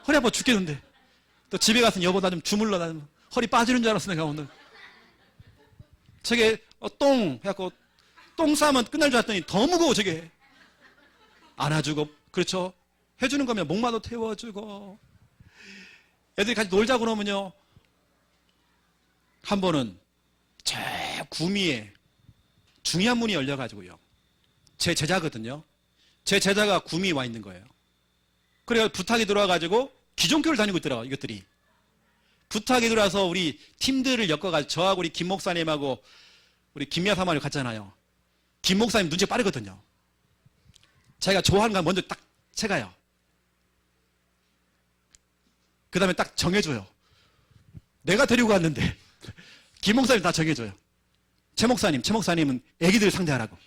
허리 아파 죽겠는데 또 집에 가서 여보 나 좀 주물러 나 좀 허리 빠지는 줄 알았어 내가 오늘 저게 똥 해갖고 똥 싸면 끝날 줄 알았더니 더 무거워 저게 안아주고 그렇죠 해주는 거면 목마도 태워주고 애들이 같이 놀자고 그러면요 한 번은 저 구미에 중요한 문이 열려가지고요. 제 제자거든요. 제 제자가 구미에 와 있는 거예요. 그래서 부탁이 들어와가지고 기존교를 다니고 있더라고요, 이것들이. 부탁이 들어와서 우리 팀들을 엮어가지고 저하고 우리 김 목사님하고 우리 김미아 사모님 갔잖아요. 김 목사님 눈치가 빠르거든요. 자기가 좋아하는 거 먼저 딱 채가요. 그 다음에 딱 정해줘요. 내가 데리고 갔는데 김 목사님 다 정해줘요. 최 목사님은 애기들 상대하라고.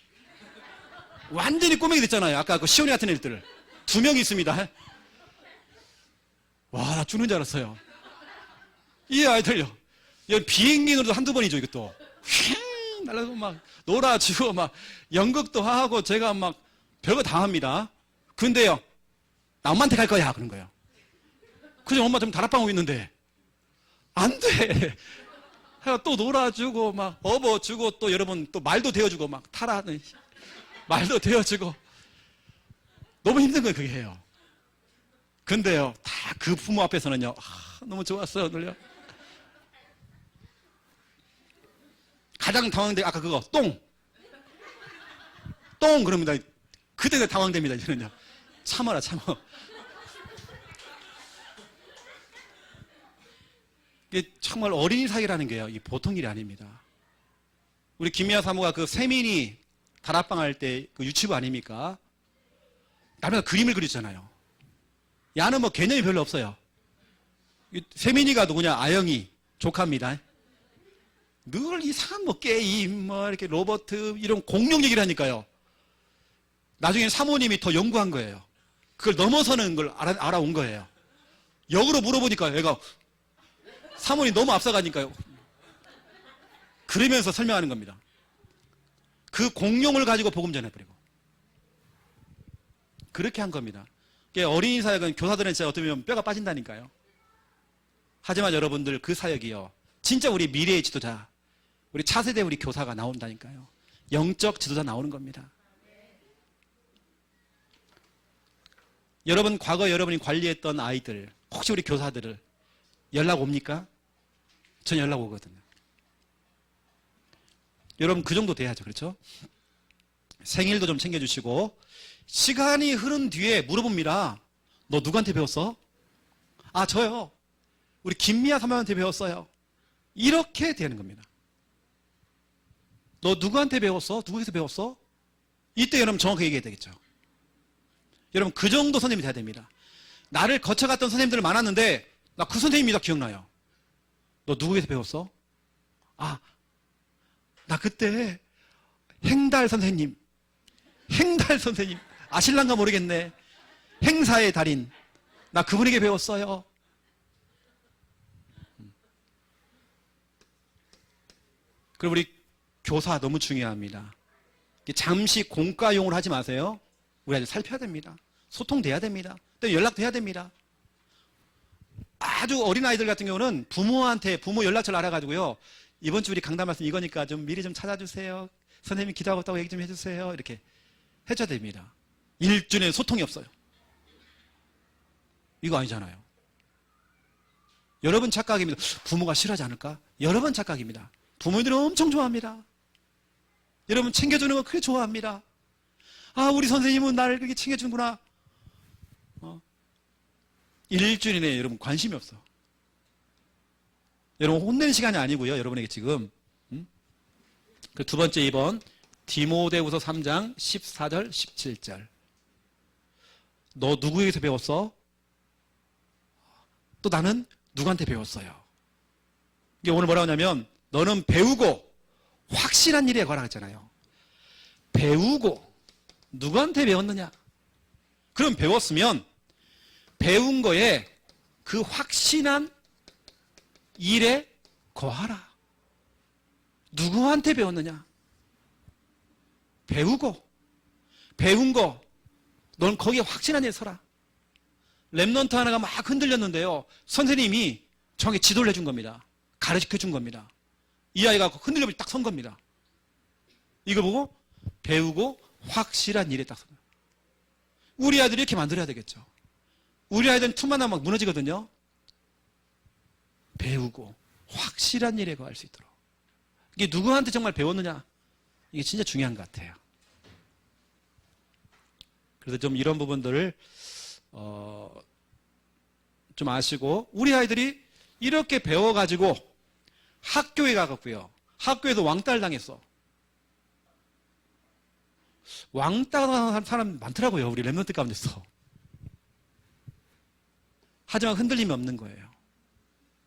완전히 꼬맹이 됐잖아요. 아까 그 시온이 같은 애들을. 2명이 있습니다. 와, 나 죽는 줄 알았어요. 이 아이들요. 여기 비행기 노래도 한두 번이죠, 이것도. 휙 날라서 막 놀아주고 막 연극도 하고 제가 막 별거 다 합니다. 근데요, 나 엄마한테 갈 거야. 그런 거예요. 그죠? 엄마 좀 다락방 오고 있는데. 안 돼. 또 놀아주고 막 업어주고 또 여러분 또 말도 되어주고 막 타라는 말도 되어주고 너무 힘든 거예요, 그게 해요. 근데요, 다 그 부모 앞에서는요, 너무 좋았어요, 오늘요. 가장 당황된 게 아까 그거 똥 그럽니다. 그때 당황됩니다. 이제는요. 참아라. 이게 정말 어린이 사이라는 게요, 이 보통 일이 아닙니다. 우리 김미아 사모가 그 세민이 다락방 할 때 그 유치부 아닙니까? 남자가 그림을 그리잖아요. 야는 뭐 개념이 별로 없어요. 세민이가 누구냐? 아영이 조카입니다. 늘 이상한 뭐 게임, 뭐 이렇게 로버트 이런 공룡 얘기를 하니까요. 나중에는 사모님이 더 연구한 거예요. 그걸 넘어서는 걸 알아온 거예요. 역으로 물어보니까 얘가 사모님 너무 앞서가니까요. 그러면서 설명하는 겁니다. 그 공룡을 가지고 복음 전해버리고. 그렇게 한 겁니다. 어린이 사역은 교사들은 진짜 어떻게 보면 뼈가 빠진다니까요. 하지만 여러분들 그 사역이요. 진짜 우리 미래의 지도자, 우리 차세대 우리 교사가 나온다니까요. 영적 지도자 나오는 겁니다. 여러분, 과거 여러분이 관리했던 아이들, 혹시 우리 교사들을 연락 옵니까? 전 연락 오거든요. 여러분, 그 정도 돼야죠. 그렇죠? 생일도 좀 챙겨주시고, 시간이 흐른 뒤에 물어봅니다. 너 누구한테 배웠어? 아, 저요. 우리 김미아 사모한테 배웠어요. 이렇게 되는 겁니다. 너 누구한테 배웠어? 누구에서 배웠어? 이때 여러분 정확하게 얘기해야 되겠죠. 여러분, 그 정도 선생님이 돼야 됩니다. 나를 거쳐갔던 선생님들 많았는데 나 그 선생님이 다 기억나요. 너 누구에서 배웠어? 아, 나 그때 행달 선생님 아실란가 모르겠네. 행사의 달인, 나 그분에게 배웠어요. 그리고 우리 교사 너무 중요합니다. 잠시 공과용을 하지 마세요. 우리 아주 살펴야 됩니다. 소통돼야 됩니다. 또 연락돼야 됩니다. 아주 어린 아이들 같은 경우는 부모한테 부모 연락처를 알아가지고요. 이번 주 우리 강단 말씀 이거니까 좀 미리 좀 찾아주세요. 선생님이 기도하고 있다고 얘기 좀 해주세요. 이렇게 해줘야 됩니다. 일주일에 소통이 없어요. 이거 아니잖아요. 여러분 착각입니다. 부모가 싫어하지 않을까? 여러분 착각입니다. 부모님들은 엄청 좋아합니다. 여러분 챙겨주는 거 크게 좋아합니다. 아, 우리 선생님은 나를 그렇게 챙겨주는구나. 일주일 내에 여러분 관심이 없어. 여러분 혼내는 시간이 아니고요. 여러분에게 지금 그 두 번째 2번 디모데후서 3장 14절 17절. 너 누구에게서 배웠어? 또 나는 누구한테 배웠어요? 이게 오늘 뭐라고 하냐면 너는 배우고 확실한 일에 관하고 했잖아요. 배우고 누구한테 배웠느냐? 그럼 배웠으면 배운 거에 그 확신한 일에 거하라. 누구한테 배웠느냐? 배우고 배운 거 넌 거기에 확신한 일에 서라. 랩넌트 하나가 막 흔들렸는데요. 선생님이 저에게 지도를 해준 겁니다. 가르쳐 준 겁니다. 이 아이가 흔들려서 딱 선 겁니다. 이거 보고 배우고 확실한 일에 딱 선 겁니다. 우리 아이들이 이렇게 만들어야 되겠죠. 우리 아이들은 틈만 나면 막 무너지거든요. 배우고 확실한 일에 거할 수 있도록. 이게 누구한테 정말 배웠느냐? 이게 진짜 중요한 것 같아요. 그래서 좀 이런 부분들을 좀 아시고, 우리 아이들이 이렇게 배워가지고 학교에 가갖고요. 학교에서 왕따를 당했어. 왕따 당한 사람 많더라고요. 우리 랩런트 가운데서. 하지만 흔들림이 없는 거예요.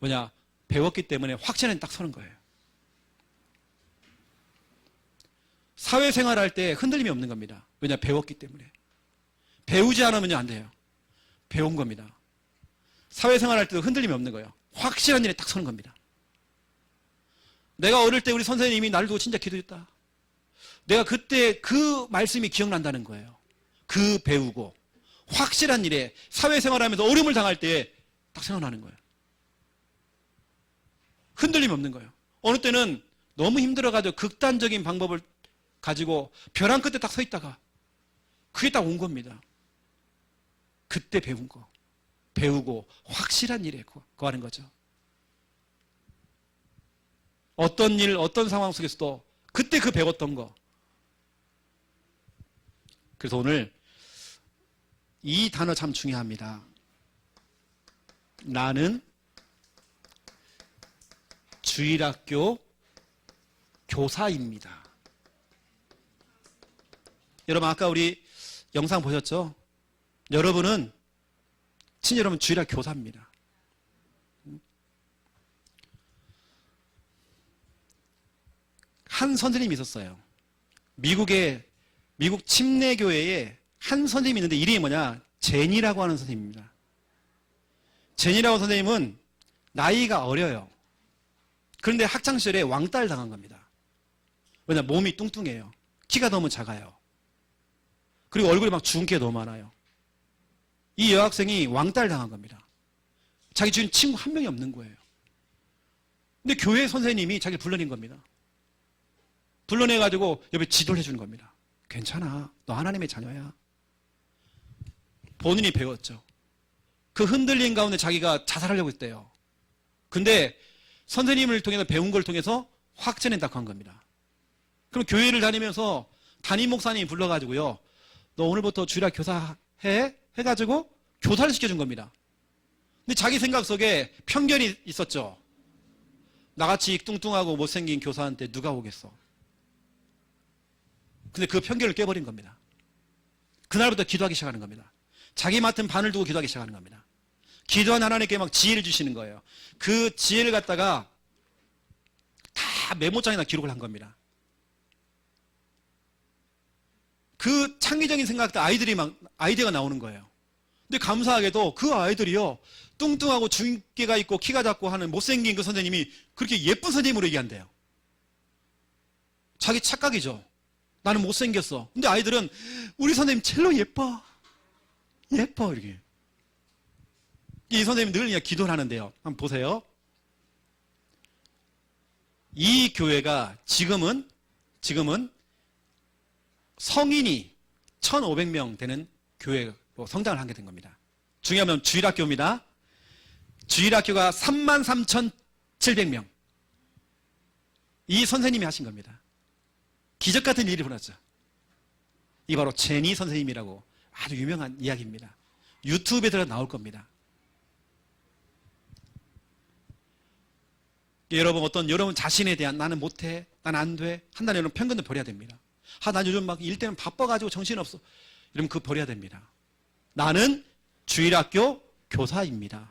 뭐냐? 배웠기 때문에 확신에 딱 서는 거예요. 사회생활할 때 흔들림이 없는 겁니다. 왜냐? 배웠기 때문에. 배우지 않으면 안 돼요. 배운 겁니다. 사회생활할 때도 흔들림이 없는 거예요. 확실한 일에 딱 서는 겁니다. 내가 어릴 때 우리 선생님이 날 두고 진짜 기도했다. 내가 그때 그 말씀이 기억난다는 거예요. 그 배우고 확실한 일에 사회생활하면서 어려움을 당할 때 딱 생각나는 거예요. 흔들림이 없는 거예요. 어느 때는 너무 힘들어가지고 극단적인 방법을 가지고 벼랑 끝에 딱 서 있다가 그게 딱 온 겁니다. 그때 배운 거. 배우고 확실한 일에 거하는 거죠. 어떤 일, 어떤 상황 속에서도 그때 그 배웠던 거. 그래서 오늘 이 단어 참 중요합니다. 나는 주일학교 교사입니다. 여러분 아까 우리 영상 보셨죠? 여러분은 진짜 여러분 주일학교 교사입니다. 한 선생님이 있었어요. 미국 침례교회에 한 선생님이 있는데 이름이 뭐냐? 제니라고 하는 선생님입니다. 제니라고 선생님은 나이가 어려요. 그런데 학창시절에 왕따를 당한 겁니다. 왜냐? 몸이 뚱뚱해요. 키가 너무 작아요. 그리고 얼굴이 막 주근깨가 너무 많아요. 이 여학생이 왕따를 당한 겁니다. 자기 주변 친구 한 명이 없는 거예요. 근데 교회 선생님이 자기를 불러낸 겁니다. 불러내가지고 옆에 지도를 해주는 겁니다. 괜찮아. 너 하나님의 자녀야. 본인이 배웠죠. 그 흔들림 가운데 자기가 자살하려고 했대요. 근데 선생님을 통해서 배운 걸 통해서 확전했다고 한 겁니다. 그럼 교회를 다니면서 담임 목사님이 불러가지고요. 너 오늘부터 주일학교 교사 해가지고 교사를 시켜준 겁니다. 근데 자기 생각 속에 편견이 있었죠. 나같이 뚱뚱하고 못생긴 교사한테 누가 오겠어. 근데 그 편견을 깨버린 겁니다. 그날부터 기도하기 시작하는 겁니다. 자기 맡은 반을 두고 기도하기 시작하는 겁니다. 기도한 하나님께 막 지혜를 주시는 거예요. 그 지혜를 갖다가 다 메모장에다 기록을 한 겁니다. 그 창의적인 생각도 아이디어가 나오는 거예요. 근데 감사하게도 그 아이들이요, 뚱뚱하고 주근깨가 있고 키가 작고 하는 못생긴 그 선생님이 그렇게 예쁜 선생님으로 얘기한대요. 자기 착각이죠. 나는 못생겼어. 근데 아이들은 우리 선생님 첼로 예뻐. 예뻐, 이렇게. 이 선생님 늘 그냥 기도를 하는데요. 한번 보세요. 이 교회가 지금은 성인이 1,500명 되는 교회로 성장을 하게 된 겁니다. 중요하면 주일학교입니다. 주일학교가 33,700명. 이 선생님이 하신 겁니다. 기적 같은 일이 일어났죠. 이 바로 제니 선생님이라고 아주 유명한 이야기입니다. 유튜브에 들어 나올 겁니다. 여러분 자신에 대한 나는 못해, 난 안 돼, 한다는 이런 편견도 버려야 됩니다. 난 요즘 막 일 때문에 바빠가지고 정신없어. 이러면 그거 버려야 됩니다. 나는 주일학교 교사입니다.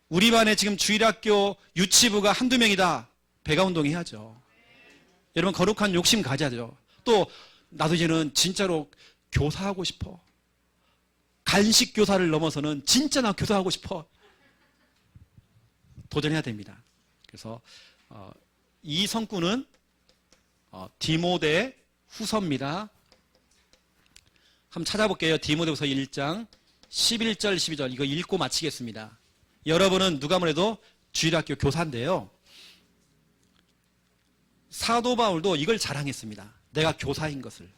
우리 반에 지금 주일학교 유치부가 한두 명이다. 배가 운동해야죠. 여러분 거룩한 욕심 가져야죠. 또 나도 이제는 진짜로 교사하고 싶어. 간식 교사를 넘어서는 진짜 나 교사하고 싶어. 도전해야 됩니다. 그래서 이 성구는 디모데 후서입니다. 한번 찾아볼게요. 디모데후서 1장 11절 12절 이거 읽고 마치겠습니다. 여러분은 누가 뭐래도 주일학교 교사인데요. 사도 바울도 이걸 자랑했습니다. 내가 교사인 것을.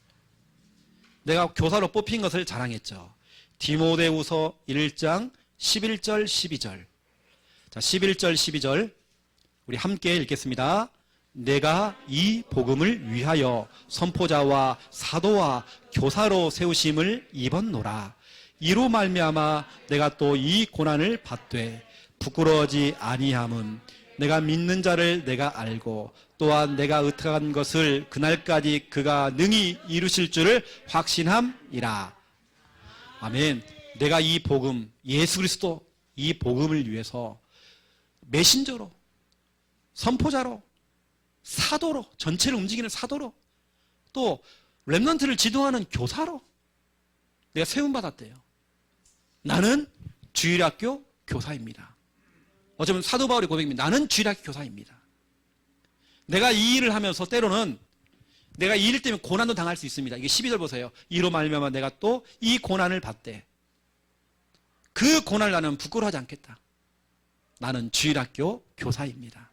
내가 교사로 뽑힌 것을 자랑했죠. 디모데후서 1장 11절 12절. 자, 11절 12절 우리 함께 읽겠습니다. 내가 이 복음을 위하여 선포자와 사도와 교사로 세우심을 입었노라. 이로 말미암아 내가 또 이 고난을 받되 부끄러워하지 아니함은 내가 믿는 자를 내가 알고 또한 내가 의탁한 것을 그날까지 그가 능히 이루실 줄을 확신함이라. 아멘. 내가 이 복음, 예수 그리스도 이 복음을 위해서 메신저로, 선포자로, 사도로, 전체를 움직이는 사도로, 또 렘넌트를 지도하는 교사로 내가 세움받았대요. 나는 주일학교 교사입니다. 어쩌면 사도 바울의 고백입니다. 나는 주일학교 교사입니다. 내가 이 일을 하면서 때로는 내가 이 일 때문에 고난도 당할 수 있습니다. 이게 12절 보세요. 이로 말미암아 내가 또 이 고난을 받되 그 고난을 나는 부끄러워하지 않겠다. 나는 주일학교 교사입니다.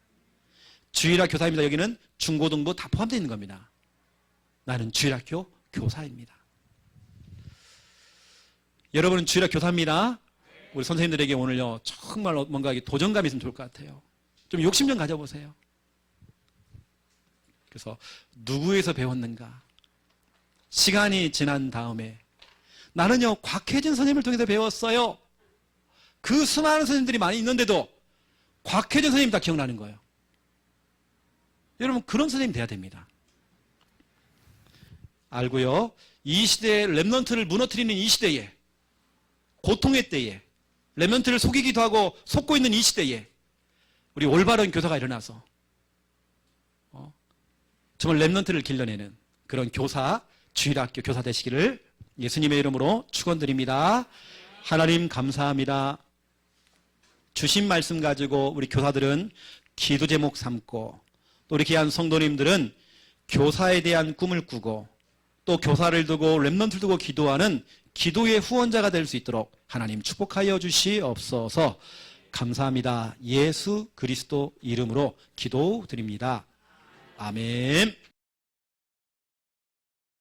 주일학교 교사입니다. 여기는 중고등부 다 포함되어 있는 겁니다. 나는 주일학교 교사입니다. 여러분은 주일학교 교사입니다. 우리 선생님들에게 오늘요 정말 뭔가 도전감이 있으면 좋을 것 같아요. 좀 욕심 좀 가져보세요. 그래서 누구에서 배웠는가? 시간이 지난 다음에 나는요 곽혜진 선생님을 통해서 배웠어요. 그 수많은 선생님들이 많이 있는데도 곽혜진 선생님 다 기억나는 거예요. 여러분 그런 선생님 돼야 됩니다. 알고요. 이 시대에 렘넌트를 무너뜨리는 이 시대에, 고통의 때에, 렘넌트를 속이기도 하고 속고 있는 이 시대에 우리 올바른 교사가 일어나서 정말 렘넌트를 길러내는 그런 교사, 주일학교 교사 되시기를 예수님의 이름으로 축원드립니다. 하나님 감사합니다. 주신 말씀 가지고 우리 교사들은 기도 제목 삼고 또 우리 귀한 성도님들은 교사에 대한 꿈을 꾸고 또 교사를 두고 렘넌트를 두고 기도하는 기도의 후원자가 될 수 있도록 하나님 축복하여 주시옵소서. 감사합니다. 예수 그리스도 이름으로 기도드립니다. 아멘.